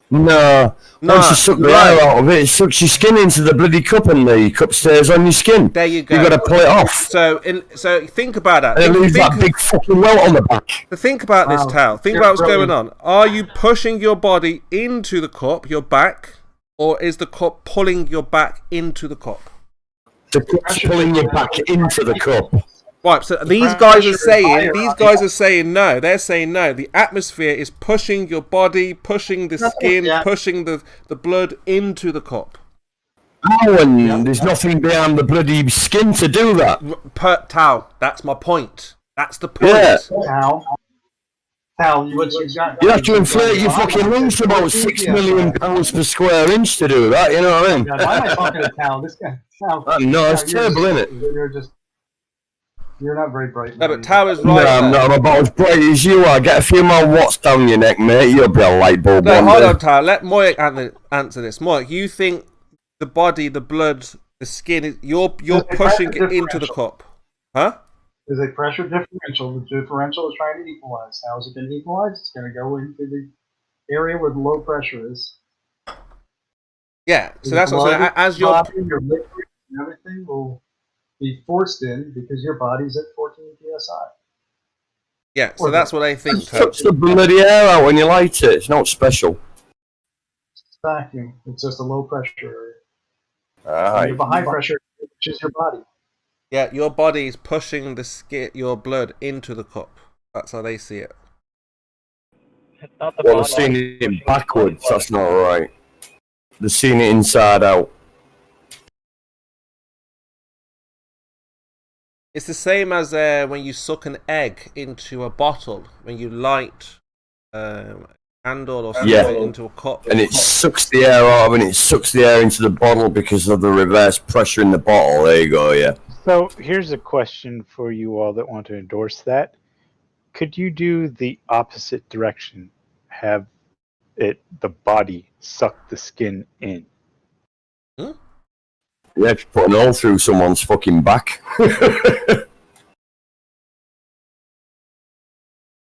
No, once you suck the air out of it, it sucks your skin into the bloody cup and the cup stays on your skin. There you go. You've got to pull it off. So think about that. And it leaves that big fucking welt on the back. Think about this, Tal. Think about what's going on. Are you pushing your body into the cup, your back, or is the cup pulling your back into the cup? The cup's pulling your back into the cup. Right, so these guys are saying no. They're saying no. The atmosphere is pushing your body, pushing the skin, pushing the blood into the cup. How? And there's nothing behind the bloody skin to do that. Tao, that's my point. That's the point. Yeah. Tao, what you got? You have to inflate your fucking lungs to about £6 million per square inch to do that, you know what I mean? God, why am I talking to Tao? This guy, Tao. No, it's terrible, isn't it? You're not very bright. No, but Tao is right. No, I'm not about as bright as you are. Get a few more watts down your neck, mate. You'll be a light bulb one Hold day. on, Tao. Let Moik answer this. Moik, you think the body, the blood, the skin, you're pushing it into the cup, huh? There's a pressure differential. The differential is trying to equalize. How is it going to equalize? It's going to go into the area where the low pressure is. Yeah, so that's what I'm saying. As your liquid and everything will be forced in because your body's at 14 psi. Yeah, so that's what I think. Sucks the bloody air out when you light it. It's not special. It's vacuum. It's just a low pressure area. Aye. You have a high pressure, which is your body. Yeah, your body is pushing the skin, your blood into the cup. That's how they see it. Well, they're seeing it backwards. That's not right. They're seeing it inside out. It's the same as when you suck an egg into a bottle, when you light a candle or something into a cup. And it sucks the air out and it sucks the air into the bottle because of the reverse pressure in the bottle. There you go, yeah. So here's a question for you all that want to endorse that. Could you do the opposite direction? Have the body suck the skin in? Hmm? Yeah, if you put an hole through someone's fucking back.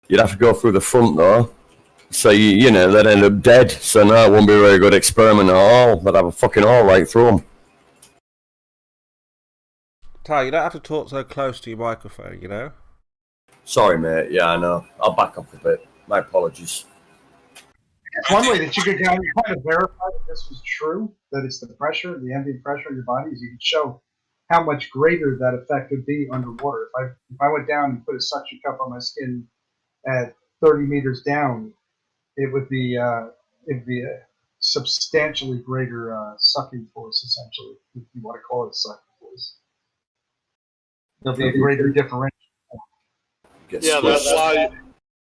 You'd have to go through the front though. So, you know, they'd end up dead. So no, it wouldn't be a very good experiment at all. They'd have a fucking hole right through them. Ty, you don't have to talk so close to your microphone, you know? Sorry, mate. Yeah, I know. I'll back up a bit. My apologies. One way that you could kind of verify that this was true, that it's the pressure, the ambient pressure in your body, is you can show how much greater that effect would be underwater. If I went down and put a suction cup on my skin at 30 meters down, it would be a substantially greater sucking force, essentially, if you want to call it a sucking force. There'll be a greater differential. Yeah,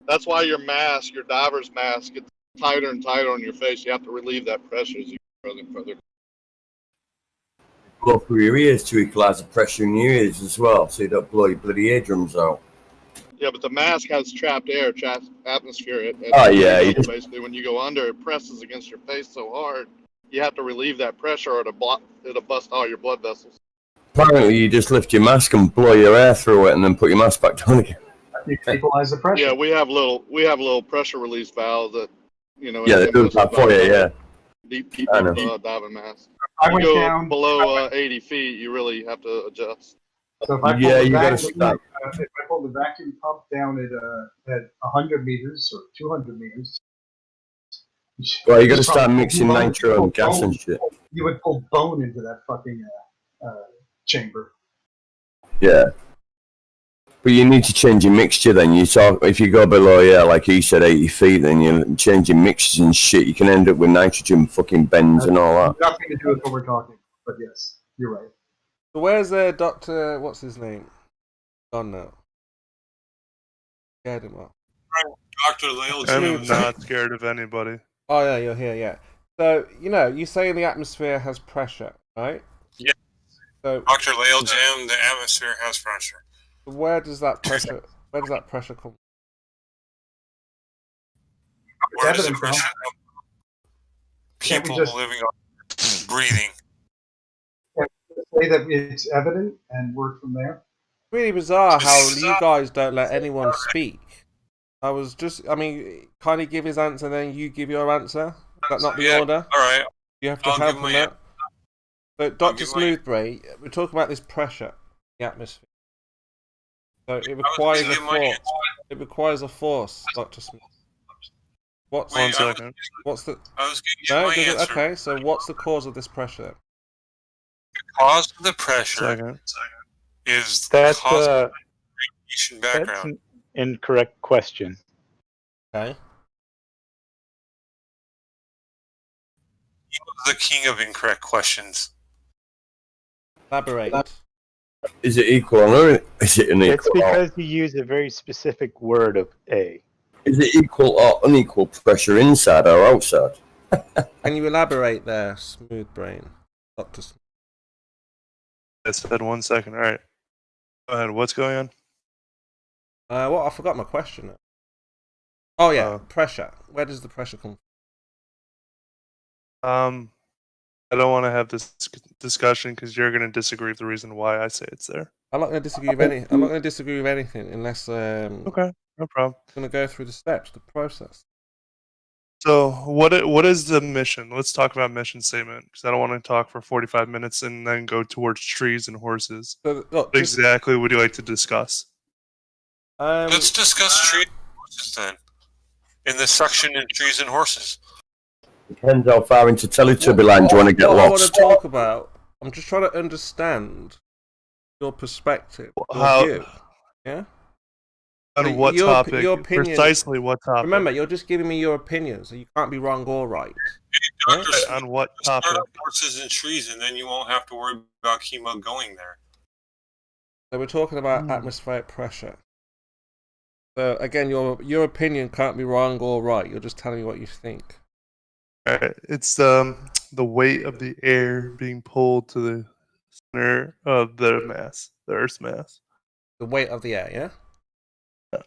that's why your mask, your diver's mask, gets tighter and tighter on your face. You have to relieve that pressure as you go further and further. Blow through your ears to equalise the pressure in your ears as well, so you don't blow your bloody eardrums out. Yeah, but the mask has trapped air, trapped atmosphere. Basically, when you go under, it presses against your face so hard, you have to relieve that pressure or it'll bust all your blood vessels. Apparently, you just lift your mask and blow your air through it, and then put your mask back down again. You equalize the pressure. Yeah, we have little pressure release valves that, you know. Yeah, they do that for you. Yeah. Deep diving mask. I If you went go down below 80 feet, you really have to adjust. So if I pull if I pull the vacuum pump down at 100 meters or 200 meters, well, you got to start mixing nitro and gas and shit. You would pull bone into that fucking chamber. Yeah. But you need to change your mixture then. If you go below, like he said, 80 feet, then you're changing mixtures and shit. You can end up with nitrogen fucking bends and all that. Nothing to do with what we're talking, but yes, you're right. So where's Dr. What's his name? Gone now. Scared him off. Dr. Lale I'm not scared of anybody. Oh yeah, you're here, yeah. So, you know, you say the atmosphere has pressure, right? Yeah. So Dr. Lale Jim, the atmosphere has pressure. Where does that pressure come from? Where does the pressure come from? People living on breathing. Say that it's evident and work from there. Really bizarre how you guys don't let anyone speak. Can he give his answer and then you give your answer? Is that not the order? Alright. You have to have from that. But Dr. Smoothbrain, we're talking about this pressure in the atmosphere. So it requires a force. It requires a force, Dr. Smith. What's the? I was getting my answer. Okay, so what's the cause of this pressure then? The cause of the pressure is that's cause of radiation background. That's an incorrect question. Okay. He was the king of incorrect questions. Elaborate. Is it equal or is it unequal? It's because you use a very specific word of A. Is it equal or unequal pressure inside or outside? Can you elaborate there, Smooth Brain? Dr. Smooth. I said 1 second. All right. Go ahead. What's going on? What? I forgot my question. Oh yeah, pressure. Where does the pressure come from? I don't want to have this discussion because you're going to disagree with the reason why I say it's there. I'm not going to disagree with any. I'm not going to disagree with anything unless. Okay, no problem. I'm going to go through the steps, the process. So what is the mission? Let's talk about mission statement because I don't want to talk for 45 minutes and then go towards trees and horses. So, look, what exactly would you like to discuss? Let's discuss trees and horses then. In the section in trees and horses. Depends how far into Teletubby land you want to get lost. I want to talk about. I'm just trying to understand your perspective, your view. Yeah. On what topic? Your opinion, precisely what topic? Remember, you're just giving me your opinion, so you can't be wrong or right. Right? On what topic? Start up horses and trees, and then you won't have to worry about chemo going there. So we're talking about atmospheric pressure. So again, your opinion can't be wrong or right. You're just telling me what you think. It's the weight of the air being pulled to the center of the mass, the Earth's mass. The weight of the air, yeah?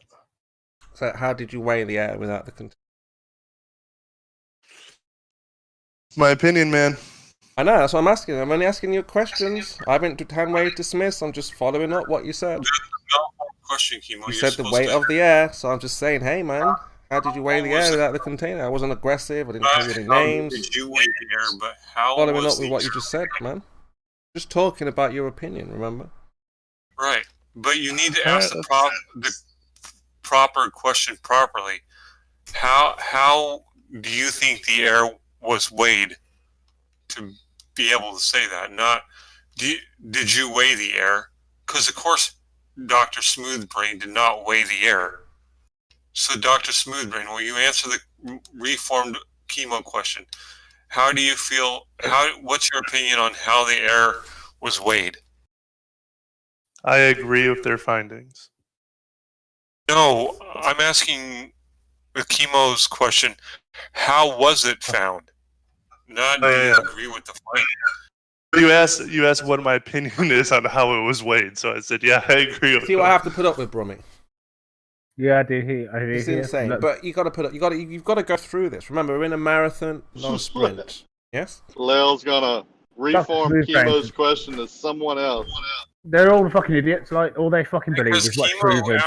So how did you weigh the air without the container? My opinion, man. I know, that's what I'm asking. I'm only asking you questions. I haven't hand-waved dismiss. I'm just following up what you said. That's not one question, Chemo. You said the weight of the air, so I'm just saying, hey, man. How did you weigh the air without the container? I wasn't aggressive. I didn't tell you any names. Did you weigh the air, but how following up with what you just said, man. Just talking about your opinion, remember? Right. But you need to ask the proper question properly. How do you think the air was weighed to be able to say that? Not, did you weigh the air? Because, of course, Dr. Smoothbrain did not weigh the air. So, Dr. Smoothbrain, will you answer the reformed chemo question? How do you feel? What's your opinion on how the air was weighed? I agree with their findings. No, I'm asking the chemo's question. How was it found? Not do you agree with the findings. You asked what my opinion is on how it was weighed, so I said, yeah, I agree with See what I have to put up with, Brummy. Yeah, I do hear. It's insane, Look. but you've got to go through this. Remember, we're in a marathon, not a sprint. Yes. Lel's gonna reform chemo's question to someone else. They're all fucking idiots. Like all they fucking believe is what's proven.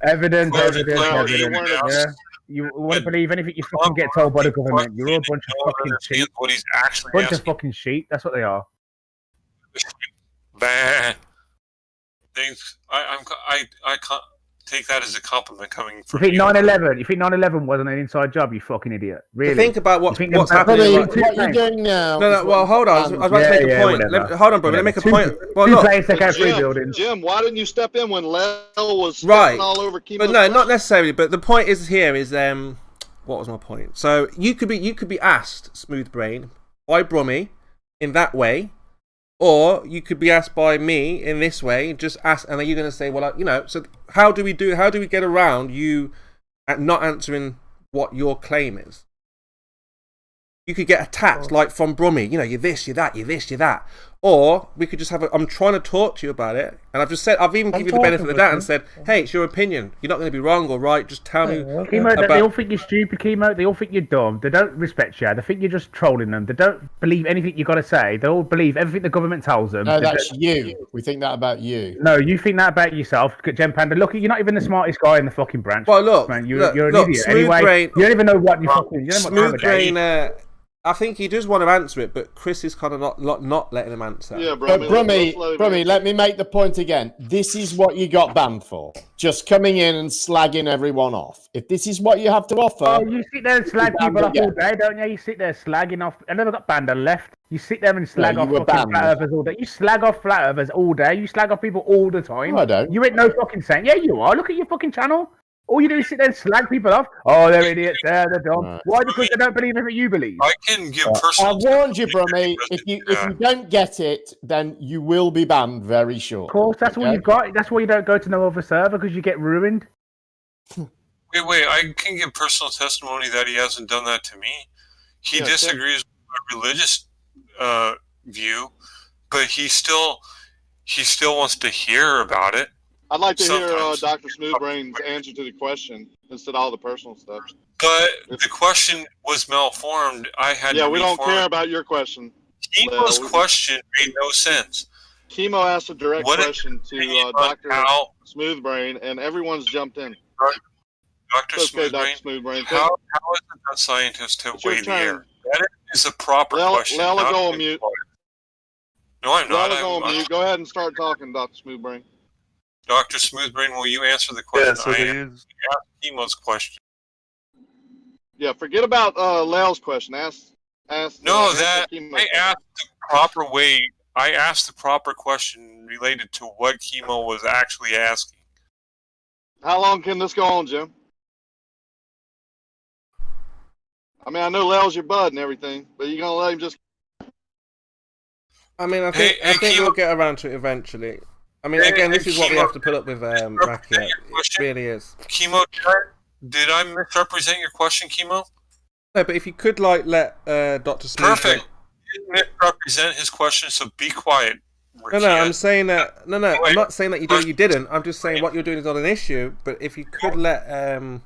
Evidence. Yeah. You want to believe anything you fucking get told by the government? You're all a bunch of fucking sheep. What he's actually Bunch of fucking sheep. That's what they are. Bad. Thanks. I can't take that as a compliment coming from you. Think 9/11? You think 9/11 wasn't an inside job? You fucking idiot. Really? Think about what's happening. What you're doing now? No. Well, hold on. I was about to make a point. Hold on, bro. Let me make a point. Well, look. Jim, why didn't you step in when Lel was right all over chemo's But no, not necessarily. But the point is here is what was my point? So you could be asked, Smooth Brain, by Brummy in that way. Or you could be asked by me in this way, just ask, and then you're going to say, well, so how do we get around you not answering what your claim is? You could get attacked, like from Brummy, you're this, you're that, you're this, you're that. Or we could just I'm trying to talk to you about it, and I've even given you the benefit of the doubt and said, hey, it's your opinion. You're not going to be wrong or right, just tell me. Chemo, they all think you're stupid, Chemo. They all think you're dumb. They don't respect you. They think you're just trolling them. They don't believe anything you got to say. They all believe everything the government tells them. No, that's you. We think that about you. No, you think that about yourself, Jen Panda. Look, you're not even the smartest guy in the fucking branch. Well, look, man, you're an idiot. Anyway, you don't even know what you fucking. You Smooth Brain. I think he does want to answer it, but Chris is kind of not letting him answer. Yeah, Brummy, let me make the point again. This is what you got banned for. Just coming in and slagging everyone off. If this is what you have to offer... Oh, you sit there and slag people off all day, don't you? You sit there slagging off... I never got banned and left. You sit there and slag off fucking flat earthers all day. You slag off flat earthers all day. You slag off people all the time. No, I don't. You ain't no fucking saint. Yeah, you are. Look at your fucking channel. All you do is sit there and slag people off. Oh, they're idiots. They're dumb. Right. Why? Because they don't believe everything you believe. I can give I personal. warned you, Brummy. If you don't get it, then you will be banned very short. Of course, that's what you've got. That's why you don't go to no other server, because you get ruined. Wait, I can give personal testimony that he hasn't done that to me. He disagrees with my religious view, but he still wants to hear about it. I'd like to hear Dr. Smoothbrain's answer to the question instead of all the personal stuff. But the question was malformed. I had to we don't reform care it. about your question. Chemo's question made no sense. Chemo asked a direct question to Dr. Smoothbrain, and everyone's jumped in. Dr. Smoothbrain, how is it a scientist to weigh the air? That is a proper question. Lella, go on mute. No, I'm not. Lella, go on mute. Go ahead and start talking, Dr. Smoothbrain. Dr. Smoothbrain, will you answer the question? Yeah, so I asked Chemo's question. Yeah, forget about Lel's question. Ask. No, I asked the proper way. I asked the proper question related to what Chemo was actually asking. How long can this go on, Jim? I mean, I know Lel's your bud and everything, but you gonna let him just? I mean, I think we'll get around to it eventually. I mean, again, this is what we have to put up with Rakia. It really is. Chemo, did I misrepresent your question, Chemo? No, but if you could, like, let Dr. Smith... Perfect. You didn't misrepresent his question, so be quiet. No, I'm saying that... No, I'm not saying that you did. You didn't. I'm just saying what you're doing is not an issue, but if you could let... No,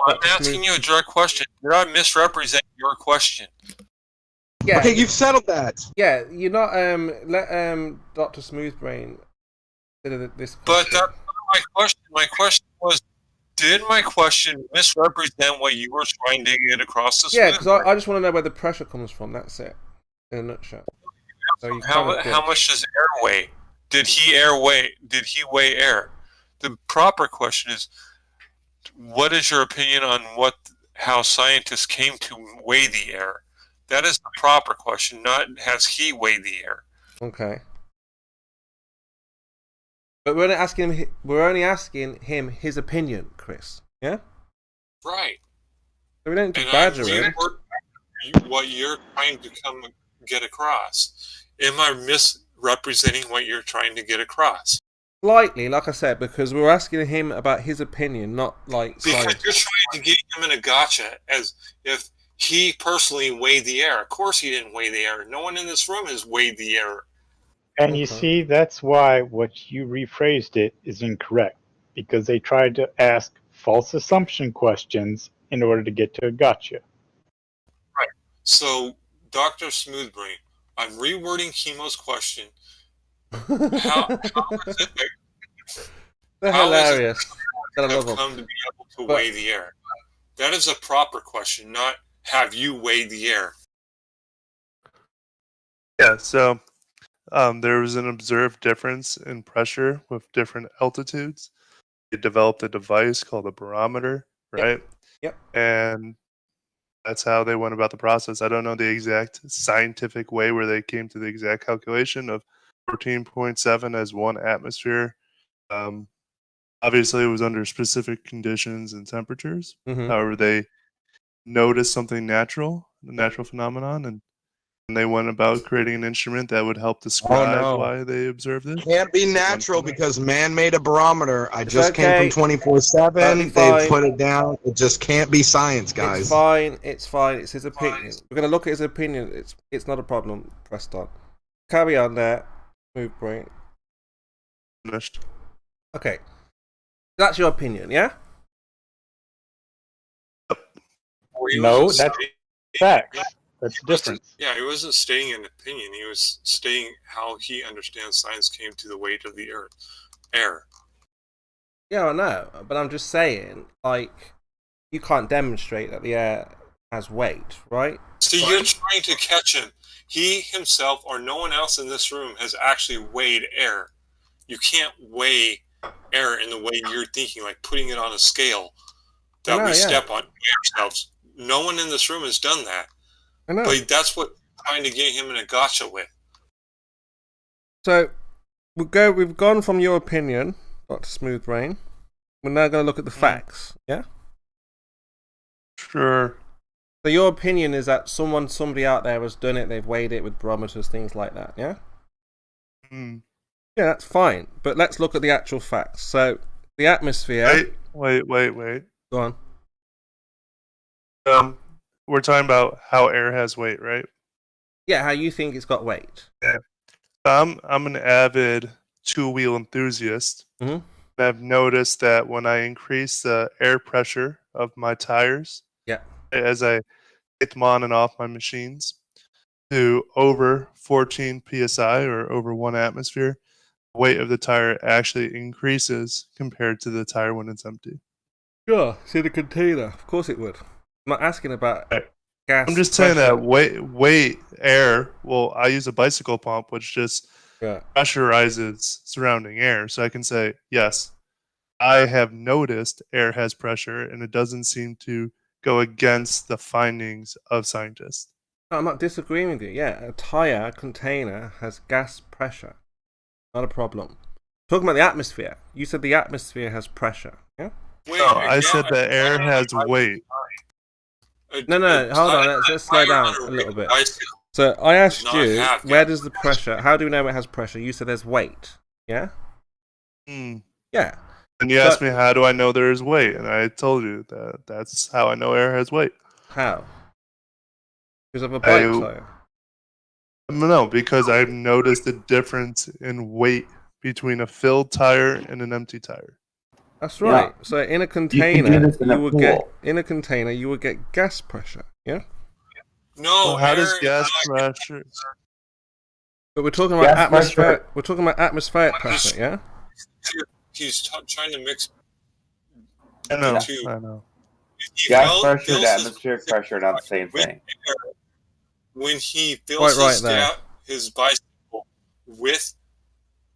I'm asking you a direct question. Did I misrepresent your question? Yeah. Okay, you've settled that. Yeah, you're not... let Dr. Smoothbrain... This question. But that's not my question. My question was, did my question misrepresent what you were trying to get across the Yeah, because I just want to know where the pressure comes from. That's it, in a nutshell. So how much does air weigh? Did he weigh air? The proper question is, what is your opinion on how scientists came to weigh the air? That is the proper question, not has he weighed the air. Okay. But we're only asking him his opinion, Chris. Yeah? Right. So we don't badger him. What you're trying to get across. Am I misrepresenting what you're trying to get across? Slightly, like I said, because we're asking him about his opinion, not like... Because you're trying to get him in a gotcha, as if he personally weighed the air. Of course he didn't weigh the air. No one in this room has weighed the air. And you see, that's why what you rephrased it is incorrect, because they tried to ask false assumption questions in order to get to a gotcha. Right. So, Dr. Smoothbrain, I'm rewording Chemo's question. How is it They're hilarious. Have come to be able to weigh the air? That is a proper question, not have you weighed the air. Yeah, so... there was an observed difference in pressure with different altitudes. They developed a device called a barometer, right? Yep. And that's how they went about the process. I don't know the exact scientific way where they came to the exact calculation of 14.7 as 1 atmosphere. Obviously, it was under specific conditions and temperatures. Mm-hmm. However, they noticed something natural, the natural phenomenon, and they went about creating an instrument that would help describe why they observed it. Can't be natural because man made a barometer. I just came from 24/7. They put it down. It just can't be science, guys. It's fine. It's fine. It's his opinion. We're gonna look at his opinion. It's not a problem. Press on. Carry on there. Move brain. Finished. Okay. That's your opinion, yeah? No, that's facts. That's different. Yeah, he wasn't stating an opinion. He was stating how he understands science came to the weight of the air. Yeah, I know. But I'm just saying, like, you can't demonstrate that the air has weight, right? So you're trying to catch him. He himself or no one else in this room has actually weighed air. You can't weigh air in the way you're thinking, like putting it on a scale that we step on ourselves. No one in this room has done that. I know. But that's what trying to get him in a gotcha with. So we've gone from your opinion, Dr. Smoothbrain. we're now going to look at the facts. Yeah. Sure. So your opinion is that somebody out there has done it. They've weighed it with barometers, things like that. Yeah. Mm. Yeah, that's fine. But let's look at the actual facts. So the atmosphere. Wait. Go on. We're talking about how air has weight, right? Yeah, how you think it's got weight. Yeah. I'm an avid two-wheel enthusiast. Mm-hmm. I've noticed that when I increase the air pressure of my tires, as I take them on and off my machines, to over 14 psi or over 1 atmosphere, the weight of the tire actually increases compared to the tire when it's empty. Sure, it's in a container. Of course it would. I'm not asking about gas. I'm just saying that weight, air. Well, I use a bicycle pump, which just pressurizes surrounding air. So I can say, yes, I have noticed air has pressure, and it doesn't seem to go against the findings of scientists. No, I'm not disagreeing with you. Yeah, a tire container has gas pressure. Not a problem. Talking about the atmosphere. You said the atmosphere has pressure. Yeah? No, I said the air has weight. No, hold on. Let's slow down a little bit. So I asked you, where does the pressure? How do we know it has pressure? You said there's weight. Yeah. Yeah. And you asked me, how do I know there is weight? And I told you that's how I know air has weight. How? Because of a bike tire. No, because I've noticed a difference in weight between a filled tire and an empty tire. That's right. Yeah. So in a container, you would get gas pressure. Yeah. No. Well, how does gas pressure? But we're talking about atmospheric. We're talking about atmospheric pressure. Yeah. He's trying to mix. I know. Gas pressure and atmospheric pressure are not the same thing. When he fills his bicycle with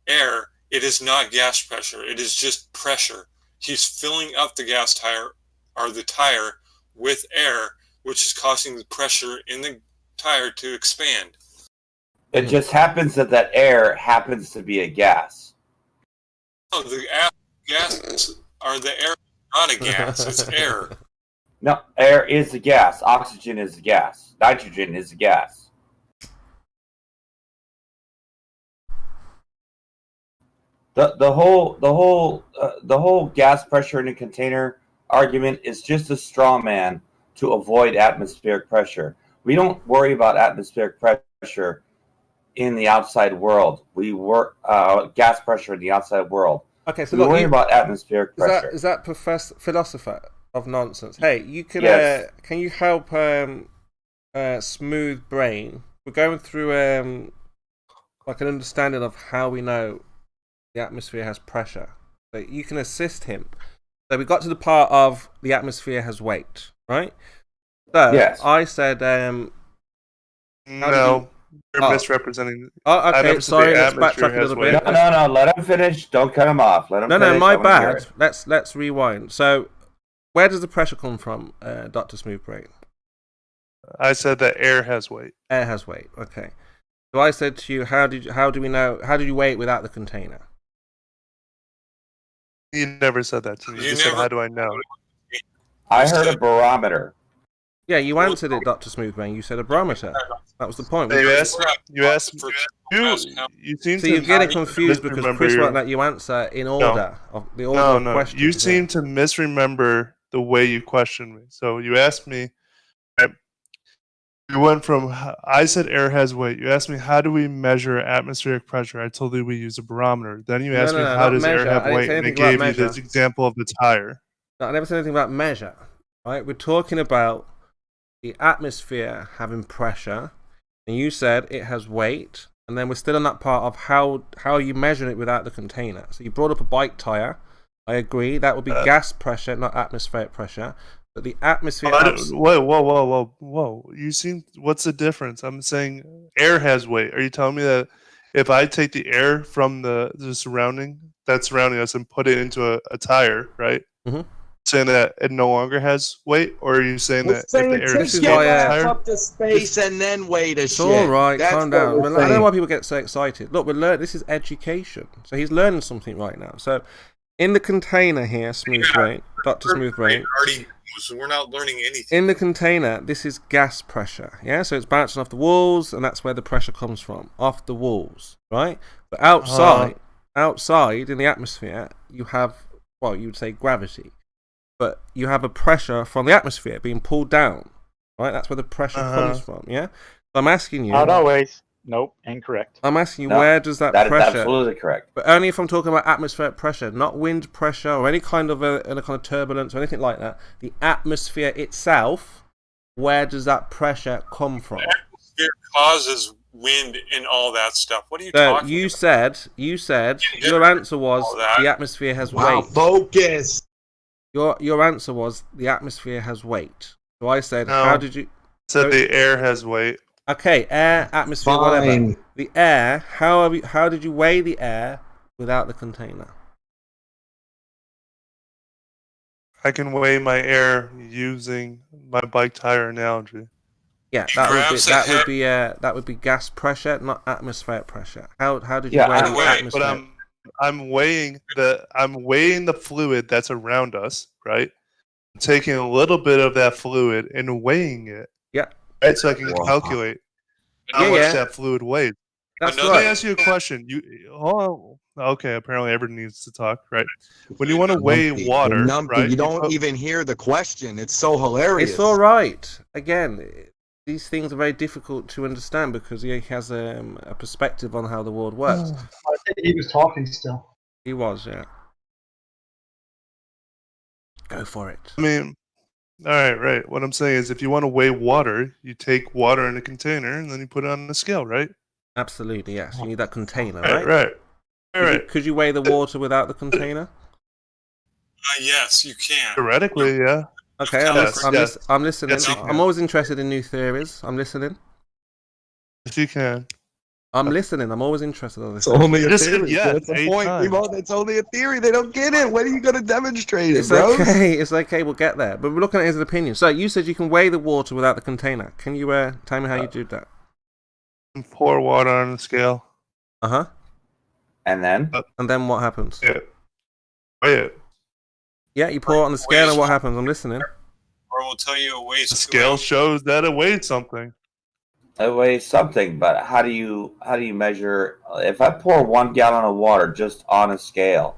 air, it is not gas pressure. It is just pressure. He's filling up the gas tire or the tire with air, which is causing the pressure in the tire to expand. It just happens that air happens to be a gas. No, the gas or the air is not a gas. It's air. No, air is a gas. Oxygen is a gas. Nitrogen is a gas. The whole gas pressure in a container argument is just a straw man to avoid atmospheric pressure. We don't worry about atmospheric pressure in the outside world. We work gas pressure in the outside world. Okay, so we worry about atmospheric pressure. Is that philosopher of nonsense? Hey, you could can you help Smooth Brain? We're going through like an understanding of how we know the atmosphere has pressure. So you can assist him. So we got to the part of the atmosphere has weight, right? So I said no, you're misrepresenting. Oh, okay, sorry, let's backtrack a little bit. No, let him finish. Don't cut him off. Let him finish. No, my bad. Let's rewind. So where does the pressure come from, Dr. Smoothbrain? I said that air has weight. Air has weight, okay. So I said to you, how did you weigh it without the container? You never said that to me. You said, how do I know? I heard a barometer. Yeah, you answered it, Dr. Smoothbrain. You said a barometer. That was the point. You asked. You seem so you're getting confused because Chris won't let you answer in order of the order of questions. You seem to misremember the way you questioned me. So you asked me. We went from, I said air has weight. You asked me, how do we measure atmospheric pressure? I told you we use a barometer. Then you asked me, how does air have weight? And I gave you this example of the tire. No, I never said anything about measure. Right? We're talking about the atmosphere having pressure. And you said it has weight. And then we're still on that part of how you measure it without the container. So you brought up a bike tire. I agree. That would be gas pressure, not atmospheric pressure. But the atmosphere. Whoa! You seem. What's the difference? I'm saying air has weight. Are you telling me that if I take the air from the surrounding us and put it into a tire, right? Mm-hmm. Saying that it no longer has weight, or are you saying that if the air is up to space and then weigh the shit? All right, calm down. I don't know why people get so excited. Look, this is education. So he's learning something right now. So In the container here, Smoothbrain, Dr. Smoothbrain. So we're not learning anything. In the container, this is gas pressure. Yeah, so it's bouncing off the walls, and that's where the pressure comes from, off the walls, right? But outside in the atmosphere, you have, well, you would say gravity, but you have a pressure from the atmosphere being pulled down, right? That's where the pressure comes from. Yeah. So I'm asking you. Not always. Nope, incorrect. I'm asking you, where does that pressure? That is absolutely correct. But only if I'm talking about atmospheric pressure, not wind pressure or any kind of turbulence or anything like that. The atmosphere itself, where does that pressure come from? The atmosphere causes wind and all that stuff. What are you talking about? You said your answer was the atmosphere has weight. Focus. Your answer was the atmosphere has weight. So I said, no, how did you? Said the air has weight. Okay, air, atmosphere, whatever. The air, how did you weigh the air without the container? I can weigh my air using my bike tire analogy. Yeah, that would be gas pressure, not atmospheric pressure. How did you weigh the atmosphere? But I'm weighing the fluid that's around us, right? I'm taking a little bit of that fluid and weighing it. Yeah. Right, so I can calculate how much that fluid weighs. That's Let me ask you a question. Okay, apparently everyone needs to talk, right? When you want to weigh water, right? You don't even hear the question. It's so hilarious. It's all right. Again, these things are very difficult to understand because he has a perspective on how the world works. I think he was talking still. He was, yeah. Go for it. I mean, all right. What I'm saying is, if you want to weigh water, you take water in a container and then you put it on the scale, right? Absolutely, yes. You need that container, right? Right. Could you weigh the water without the container? Yes, you can. Theoretically, yeah. Okay, I'm listening. Yes, I'm always interested in new theories. I'm listening. If you can. I'm listening. I'm always interested in this. It's only a theory. That's the point, Emo. It's only a theory. They don't get it. When are you going to demonstrate it, bro? It's okay. We'll get there. But we're looking at his opinion. So you said you can weigh the water without the container. Can you tell me how you do that? Pour water on the scale. Uh-huh. And then? And then what happens? Yeah. Weigh it. Yeah, you pour it on the scale and what happens? I'm listening. Or we'll tell you it weighs. The scale shows that it weighed something. It weighs something, but how do you measure? If I pour 1 gallon of water just on a scale,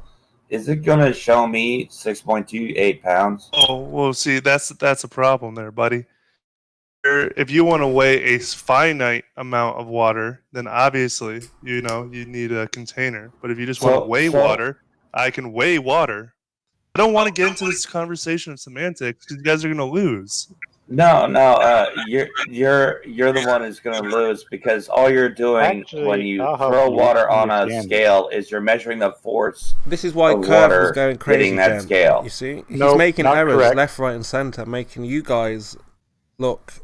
is it going to show me 6.28 pounds? Oh, well, see, that's a problem there, buddy. If you want to weigh a finite amount of water, then obviously, you need a container. But if you just want to weigh water, I can weigh water. I don't want to get into this conversation of semantics because you guys are going to lose. No, you're the one who's going to lose because all you're doing when you throw water on a scale is you're measuring the force. This is why Curve was going crazy. Hitting that scale. You see, he's making errors left, right, and center, making you guys look.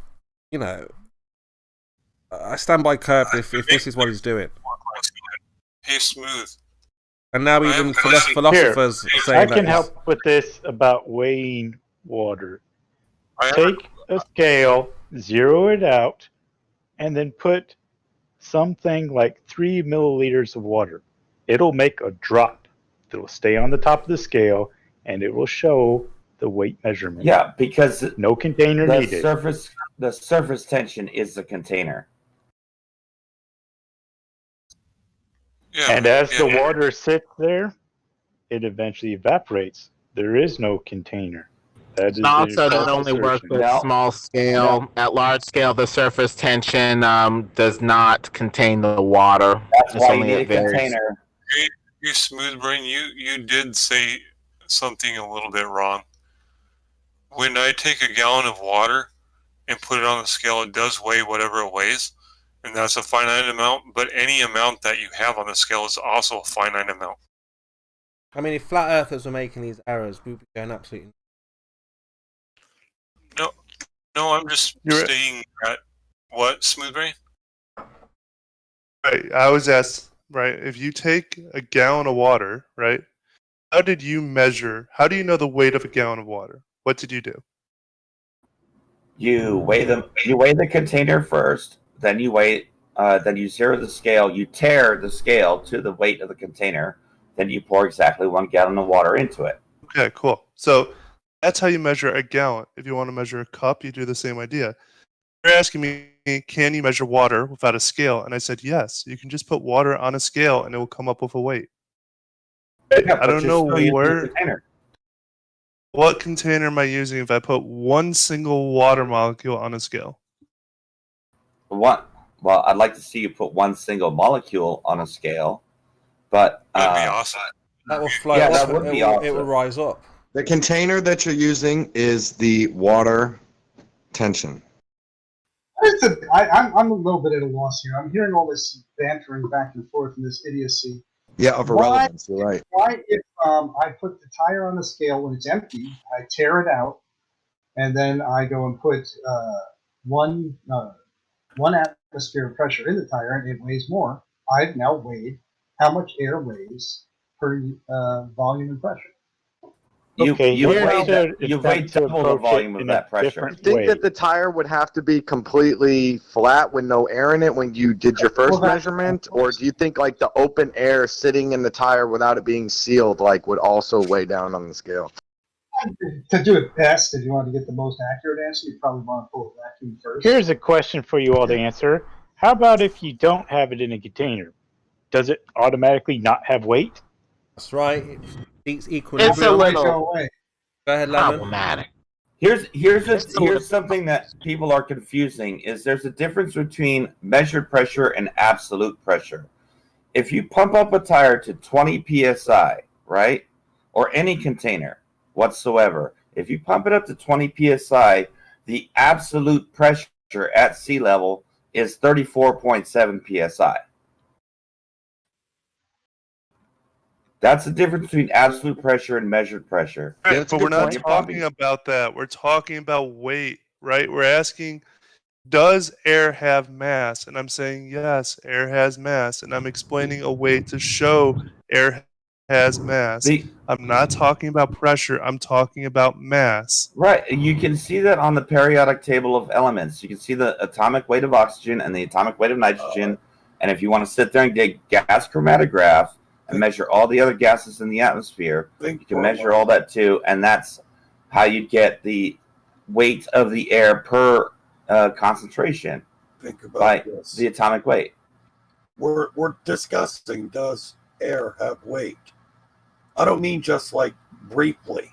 I stand by Curve if this is what he's doing. Hey, Smooth. And now even philosophers are saying I can help with this about weighing water. Take a scale, zero it out, and then put something like 3 milliliters of water. It'll make a drop. It'll stay on the top of the scale, and it will show the weight measurement. Yeah, because no container needed. The surface tension is the container. Yeah, and as the water sits there, it eventually evaporates. There is no container. Also, that only works at small scale. No. At large scale, the surface tension does not contain the water. That's why you need a container. You Smooth Brain, you did say something a little bit wrong. When I take a gallon of water and put it on the scale, it does weigh whatever it weighs, and that's a finite amount, but any amount that you have on the scale is also a finite amount. I mean, if flat earthers were making these errors, we'd be going absolutely... No, I'm just saying that. What, Smooth Brain? Right, I was asked, right, if you take a gallon of water, right, how do you know the weight of a gallon of water? What did you do? You weigh the container first, then you zero the scale, you tare the scale to the weight of the container, then you pour exactly 1 gallon of water into it. Okay, cool. So that's how you measure a gallon. If you want to measure a cup, you do the same idea. You're asking me, can you measure water without a scale? And I said, yes. You can just put water on a scale and it will come up with a weight. Yeah, I don't know where. Container. What container am I using if I put 1 single water molecule on a scale? What? Well, I'd like to see you put 1 single molecule on a scale, but that'd be awesome. That will float. Yeah, up, that would be awesome. It will rise up. The container that you're using is the water tension. I'm a little bit at a loss here. I'm hearing all this bantering back and forth and this idiocy. Yeah, of irrelevance. You're right. Why, if I put the tire on the scale when it's empty, I tear it out, and then I go and put one atmosphere of pressure in the tire, and it weighs more. I've now weighed how much air weighs per volume and pressure. You weighed double the volume of that pressure. You think that the tire would have to be completely flat with no air in it when you did your first measurement, or do you think like the open air sitting in the tire without it being sealed like would also weigh down on the scale? To do it best, if you want to get the most accurate answer, you probably want to pull a vacuum first. Here's a question for you all to answer. How about if you don't have it in a container? Does it automatically not have weight? That's right. It's equally. It's a little Go ahead, Lemon. problematic. Here's something that people are confusing is there's a difference between measured pressure and absolute pressure. If you pump up a tire to 20 psi, right, or any container whatsoever, if you pump it up to 20 psi, the absolute pressure at sea level is 34.7 psi. That's the difference between absolute pressure and measured pressure. Right, but we're not talking about that. We're talking about weight, right? We're asking, does air have mass? And I'm saying, yes, air has mass. And I'm explaining a way to show air has mass. I'm not talking about pressure. I'm talking about mass. Right. You can see that on the periodic table of elements. You can see the atomic weight of oxygen and the atomic weight of nitrogen. And if you want to sit there and get gas chromatograph, and measure all the other gases in the atmosphere, you can measure all that too, and that's how you get the weight of the air per concentration by the atomic weight. We're discussing, does air have weight? I don't mean just like briefly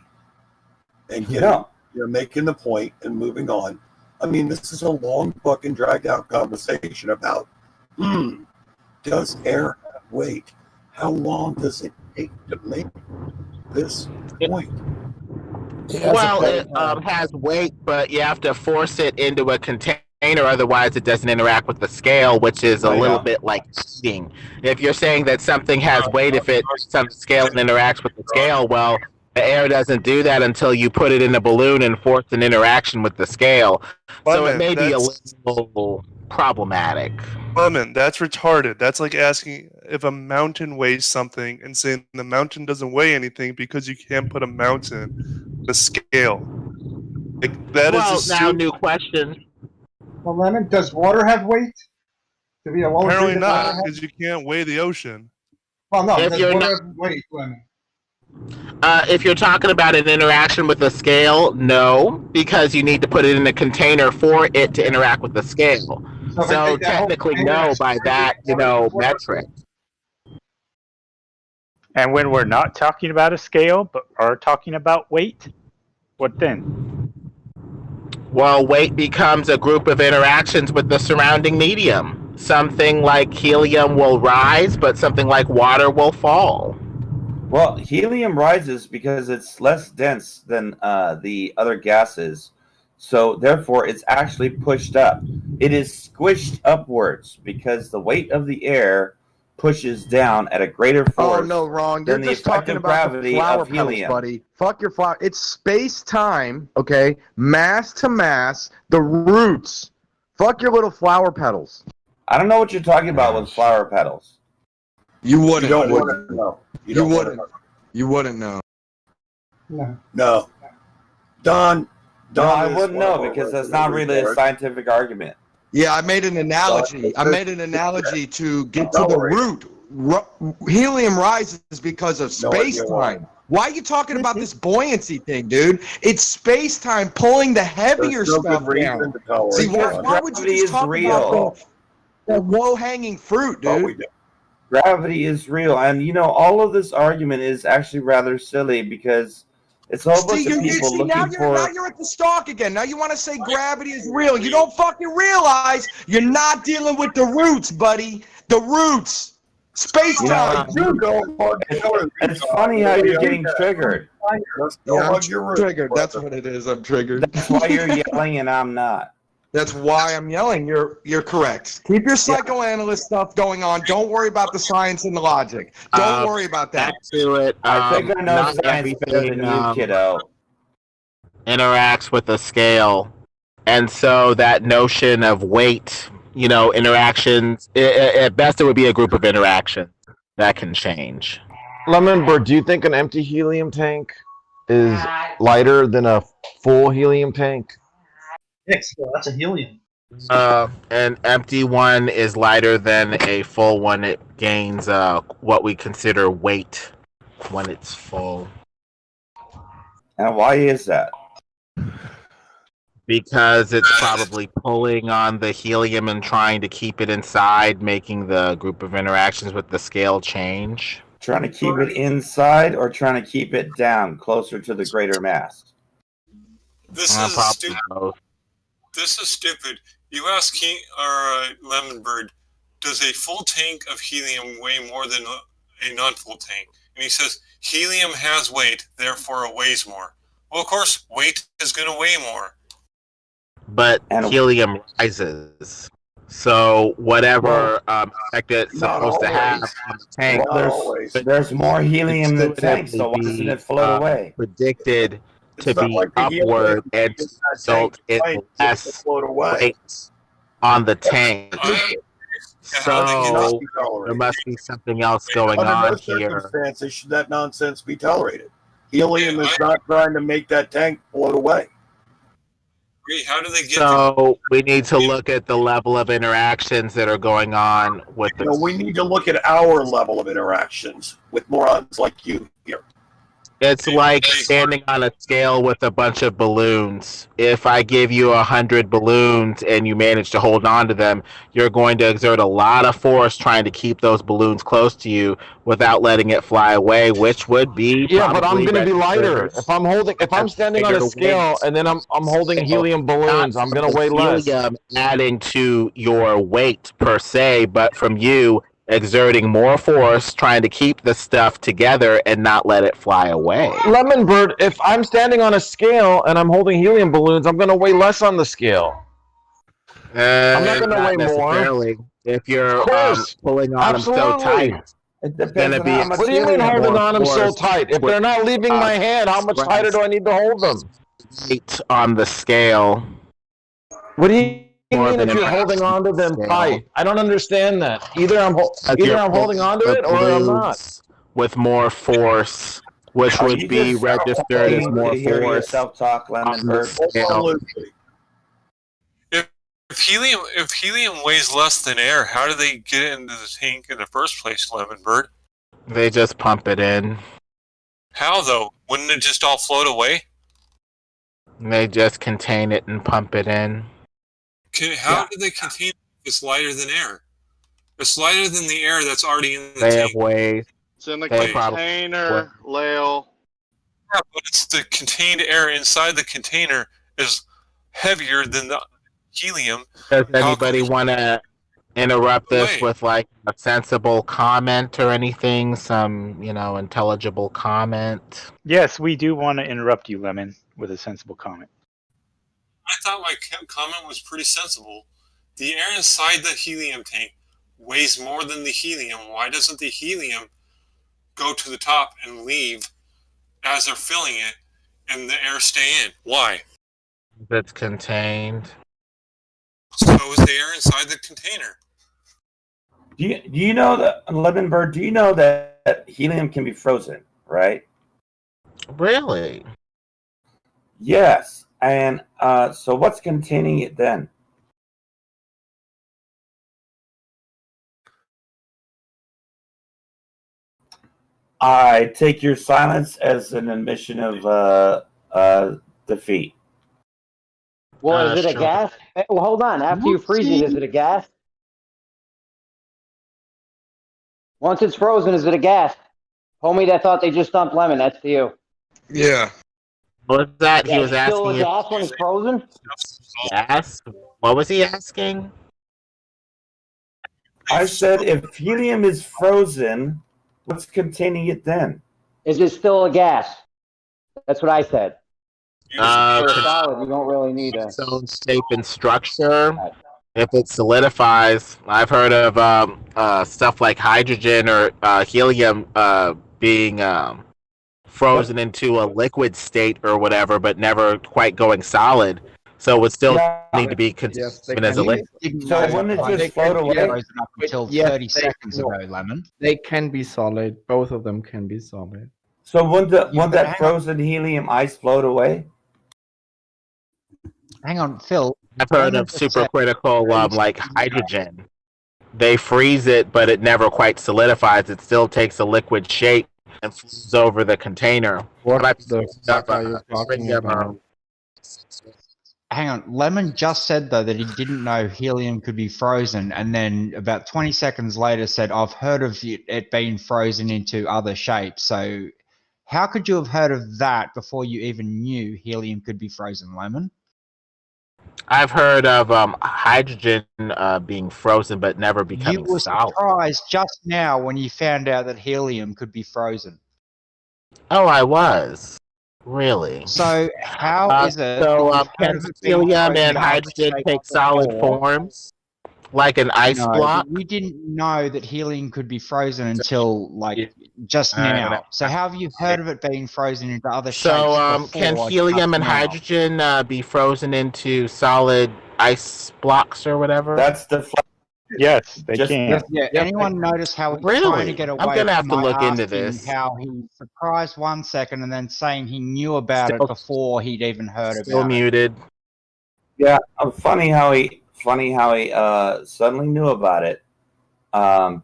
and you're making the point and moving on. I mean, this is a long fucking dragged out conversation about does air have weight? How long does it take to make this point? Well, it has weight, but you have to force it into a container, otherwise it doesn't interact with the scale, which is a little bit like eating. If you're saying that something has weight, if it some scale and interacts with the scale, well, the air doesn't do that until you put it in a balloon and force an interaction with the scale. So it may be a little problematic. Lemon, that's retarded. That's like asking if a mountain weighs something and saying the mountain doesn't weigh anything because you can't put a mountain on a scale. Like, that is a new question. Well, Lemon, does water have weight? Apparently not, because you can't weigh the ocean. Well, no, If does you're water not- have weight, Lemon? If you're talking about an interaction with the scale, no, because you need to put it in a container for it to interact with the scale. So technically, no, by that, metric. And when we're not talking about a scale, but are talking about weight, what then? Well, weight becomes a group of interactions with the surrounding medium. Something like helium will rise, but something like water will fall. Well, helium rises because it's less dense than the other gases, so therefore it's actually pushed up. It is squished upwards because the weight of the air pushes down at a greater force. Oh no, wrong. You're than the just talking effective about the gravity flower of petals, helium. buddy. Fuck your flower. It's space-time, okay? Mass to mass, the roots. Fuck your little flower petals. I don't know what you're talking about with flower petals. You wouldn't. You wouldn't know. You wouldn't. You wouldn't know. No. Don. No, I wouldn't know because that's not really a scientific argument. Yeah, I made an analogy. I made an analogy to get to the root. helium rises because of space-time. Why are you talking about this buoyancy thing, dude? It's space-time pulling the heavier stuff down. See, why would you just talk about the low-hanging fruit, dude? Gravity is real, and all of this argument is actually rather silly because it's a whole bunch of people looking now you're at the stalk again. Now you want to say gravity is real. You don't fucking realize you're not dealing with the roots, buddy. The roots. Space time. It's funny how you're getting triggered. I'm triggered. That's what it is. I'm triggered. That's why you're yelling and I'm not. That's why I'm yelling. You're correct. Keep your psychoanalyst stuff going on. Don't worry about the science and the logic. Don't worry about that. Back to it. I think I know science better than you, kiddo. Interacts with a scale, and so that notion of weight, interactions. At best, it would be a group of interactions that can change. Lemonbird, do you think an empty helium tank is lighter than a full helium tank? Well, that's a helium. An empty one is lighter than a full one. It gains what we consider weight when it's full. And why is that? Because it's probably pulling on the helium and trying to keep it inside, making the group of interactions with the scale change. Trying to keep it inside or trying to keep it down, closer to the greater mass? This is stupid. This is stupid. You ask Lemonbird, does a full tank of helium weigh more than a non-full tank? And he says, helium has weight, therefore it weighs more. Well, of course, weight is going to weigh more. But helium rises. So whatever effect it's supposed to have on the tank. There's more helium in the tank, so why doesn't it float away? Predicted to be upward and result in less weight on the tank. So there must be something else going on here. Under no circumstances should that nonsense be tolerated. Helium is not trying to make that tank float away. How do they get So we need to look at the level of interactions that are going on with the... we need to look at our level of interactions with morons like you here. It's like standing on a scale with a bunch of balloons. If I give you 100 balloons and you manage to hold on to them, you're going to exert a lot of force trying to keep those balloons close to you without letting it fly away, which would be but I'm going to be lighter. If I'm standing on a scale and then I'm holding helium balloons, I'm going to weigh less. Helium adding to your weight per se, but from you exerting more force trying to keep the stuff together and not let it fly away. Lemonbird, if I'm standing on a scale and I'm holding helium balloons, I'm going to weigh less on the scale. I'm not going to weigh more. If you're pulling on them so tight. It's gonna be. What do you mean holding on them so tight? If they're not leaving my hand, how much tighter do I need to hold them? Weight on the scale. What do you mean if you're holding on to them tight? I don't understand that. Either I'm holding on to it or I'm not. With more force, which would be registered as more force. Self-talk, Lemonbird. If helium weighs less than air, how do they get it into the tank in the first place, Lemonbird? They just pump it in. How though? Wouldn't it just all float away? They just contain it and pump it in. How do they contain it if it's lighter than air? It's lighter than the air that's already in the they tank. Have weight. It's in the container, Lale. Yeah, but it's the contained air inside the container is heavier than the helium. Does anybody want to interrupt this with like a sensible comment or anything? Some, intelligible comment? Yes, we do want to interrupt you, Lemon, with a sensible comment. I thought my comment was pretty sensible. The air inside the helium tank weighs more than the helium. Why doesn't the helium go to the top and leave as they're filling it and the air stay in? Why? It's contained. So is the air inside the container. Do you know that, Lemonbird, do you know that helium can be frozen, right? Really? Yes. And so what's containing it then? I take your silence as an admission of defeat. Well, is it a gas? Well, hold on. After you freeze it, is it a gas? Once it's frozen, is it a gas? Homie that thought they just dumped lemon, that's to you. Yeah. What was that? He Yeah, was it's still asking a gas when it's frozen? Gas? What was he asking? I said if helium is frozen, what's containing it then? Is it still a gas? That's what I said. For a It's solid, you don't really need a... its own shape and structure. If it solidifies, I've heard of stuff like hydrogen or helium being frozen into a liquid state or whatever, but never quite going solid. So it would still need to be consumed as a liquid. So wouldn't it just float away? Up until 30 seconds ago, Lemon. They can be solid. Both of them can be solid. So wouldn't that frozen helium ice float away? Hang on, Phil. I've heard of supercritical like hydrogen. They freeze it, but it never quite solidifies. It still takes a liquid shape and flows over the container. What the fuck are you talking about? Hang on, Lemon just said though that he didn't know helium could be frozen, and then about 20 seconds later said, "I've heard of it being frozen into other shapes." So, how could you have heard of that before you even knew helium could be frozen, Lemon? I've heard of hydrogen being frozen but never becoming You were solid. surprised just now when you found out that helium could be frozen. Oh, I was. Really? So how is it? So that you've can heard of it being helium frozen and in hydrogen other take shapes solid before? forms? Like an ice No, block? we didn't know that helium could be frozen until like just now. So how have you heard of it being frozen into other shapes So can before helium just and now? hydrogen be frozen into solid ice blocks or whatever? That's the Yes, they can. Yeah, anyone notice how he's Really? trying to get away I'm gonna have from to my look into asking this. how he surprised 1 second and then saying he knew about it before he'd even heard Still about it. muted. Yeah, funny how he suddenly knew about it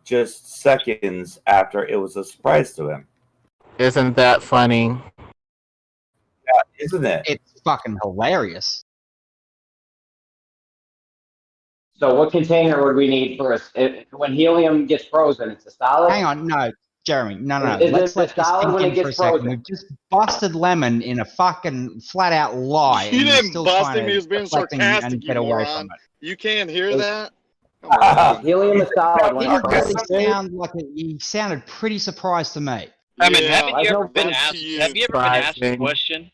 just seconds after it was a surprise to him. Isn't that funny? Yeah, isn't it? It's fucking hilarious. So what container would we need first? When helium gets frozen, it's a solid? Hang on, no, Jeremy, no. Is Let's it let this solid sink when in it for a gets second. frozen? We've just busted Lemon in a fucking flat out lie. You and he's didn't still bust trying him. to He was being deflect and sarcastic, get you away moron. from it. You can't hear that? Come on. Helium is solid when He it's didn't frozen. really sound like he sounded pretty surprised to me. I mean, Yeah, haven't you ever been that's asked? you. Have you ever been asked a Surprising. question?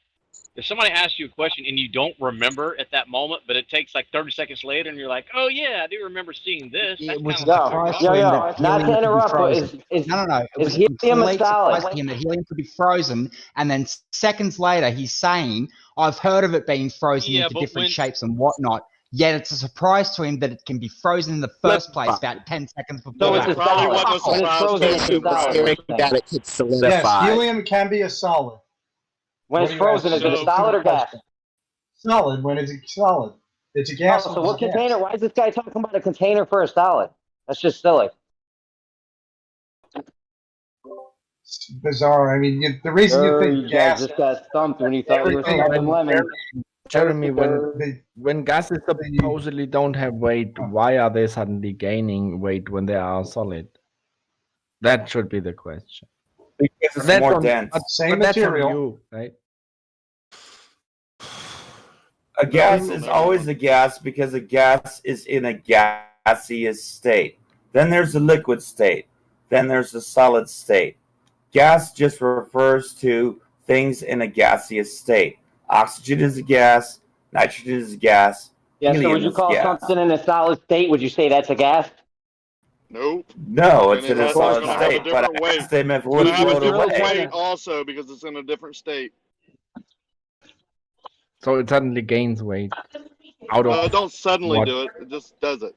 If somebody asks you a question and you don't remember at that moment, but it takes like 30 seconds later, and you're like, "Oh yeah, I do remember seeing this." It That's was kind of what they're surprise talking to him about. that Not helium to could be interrupt, but frozen. No. It is was a helium a complete surprise solid? to him that helium could be frozen, and then seconds later he's saying, "I've heard of it being frozen Yeah, into but different when- shapes and whatnot." Yet it's a surprise to him that it can be frozen in the first place about 10 seconds before So that. it's a Probably solid. wasn't a When it's surprise frozen, to it's him, a solid. That it could Yes, solidify. helium can be a solid. When it's What do you frozen, ask? is it a solid or gas? Solid when it's a solid. It's a gas. Oh, when so it's what a gas. container? Why is this guy talking about a container for a solid? That's just silly. It's bizarre. I mean, the reason you think You gas. guys just got stumped when you thought you were Everything- stumping lemon. Jeremy, when gases supposedly don't have weight, why are they suddenly gaining weight when they are solid? That should be the question. Because it's That's more on- dense. but- Same but that's on material. you, right? A gas is always a gas because a gas is in a gaseous state. Then there's a liquid state. Then there's a solid state. Gas just refers to things in a gaseous state. Oxygen is a gas. Nitrogen is a gas. Yeah, so helium would you is call gas. something in a solid state? Would you say that's a gas? Nope. No, And it's in a it's solid gonna have a state. But different I weight. asked him if it It's would gonna have a float different away. weight also because it's in a different state. So it suddenly gains weight out of. Don't suddenly what? do it. It just does it.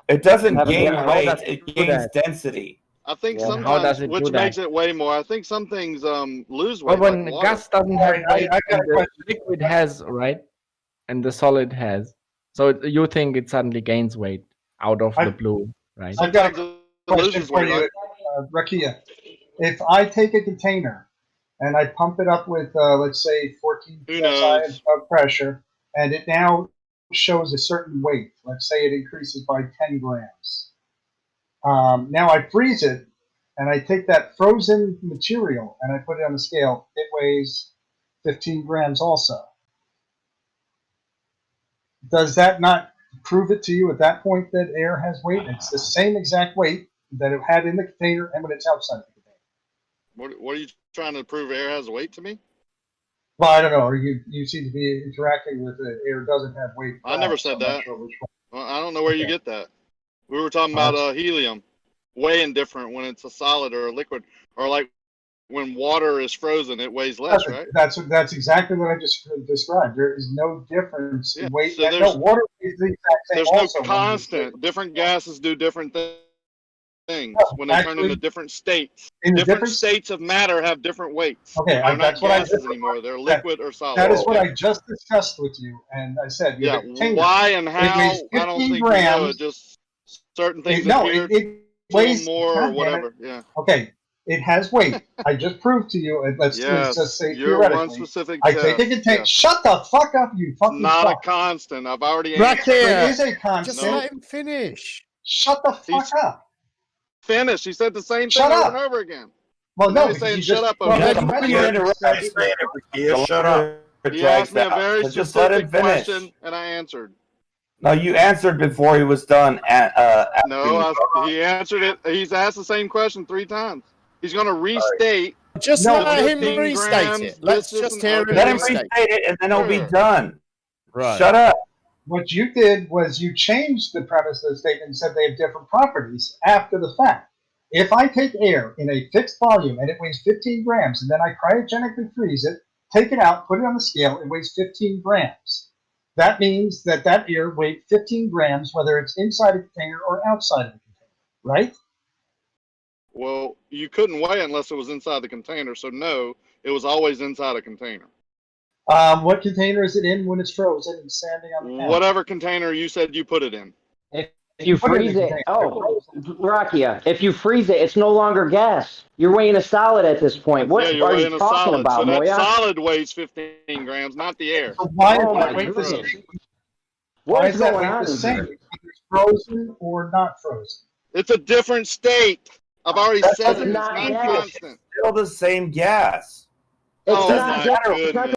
It doesn't Have a gain different- weight. how does It it do gains that? density. I think How does sometimes, it which do that? makes it way more. I think some things lose Well, weight. when like water. gas doesn't have weight, I got a and the question. liquid has, right? And the solid has. So you think it suddenly gains weight out of the blue, right? I've got a Sometimes it question loses for weight. you, Right? Rakia. if I take a container and I pump it up with, let's say, 14 psi of pressure, and it now shows a certain weight, let's say it increases by 10 grams. Now I freeze it, and I take that frozen material and I put it on the scale. It weighs 15 grams also. Does that not prove it to you at that point that air has weight? It's the same exact weight that it had in the container and when it's outside the container. What are you trying to prove? Air has weight to me? Well, I don't know. Or you seem to be interacting with it. Air doesn't have weight. I never said that. Well, I don't know where you get that. We were talking about helium weighing different when it's a solid or a liquid, or like when water is frozen, it weighs less, right? That's exactly what I just described. There is no difference in weight. So No, water is the exact same. There's no constant. Different gases do different things when they turn into different states. Different states of matter have different weights. Okay, they're that's not what gases anymore. They're liquid or solid. That is what I just discussed with you, and I said, yeah, why and how? I don't think you know it. Just certain things appear it weighs more or whatever. Yeah. Okay, it has weight. I just proved to you. And let's just say theoretically. One specific I take a container. Shut the fuck up, you fucking. Not fuck. a constant. I've already answered. It is a constant. Just let him finish. Shut the fuck up. Finish. He said the same Shut thing up. over and over again. Well, no, he's saying you shut just, up. Well, shut up. He asked me a very Just let him specific finish. question, and I answered. No, you answered before he was done. He answered it. He's asked the same question 3 times. He's going to restate. Just let him restate it. Let's just hear him. Let him restate it, and then it'll be done. Right. Shut up. What you did was you changed the premise of the statement and said they have different properties after the fact. If I take air in a fixed volume and it weighs 15 grams, and then I cryogenically freeze it, take it out, put it on the scale, it weighs 15 grams. That means that air weighed 15 grams, whether it's inside a container or outside of the container, right? Well, you couldn't weigh unless it was inside the container, so no, it was always inside a container. What container is it in when it's frozen and standing on the counter? Whatever container you said you put it in. If you freeze it, Rakia, if you freeze it, it's no longer gas. You're weighing a solid at this point. What you're are weighing you a talking solid. about, So that Moya? solid weighs 15 grams, not the air. So why Oh is that my weight the goodness. same? What Why is is that going weight on the in same? here? Whether it's frozen or not frozen. It's a different state. I've already said it. It's not not gas. constant. Still the same gas. It's Oh not my gas. It's not goodness.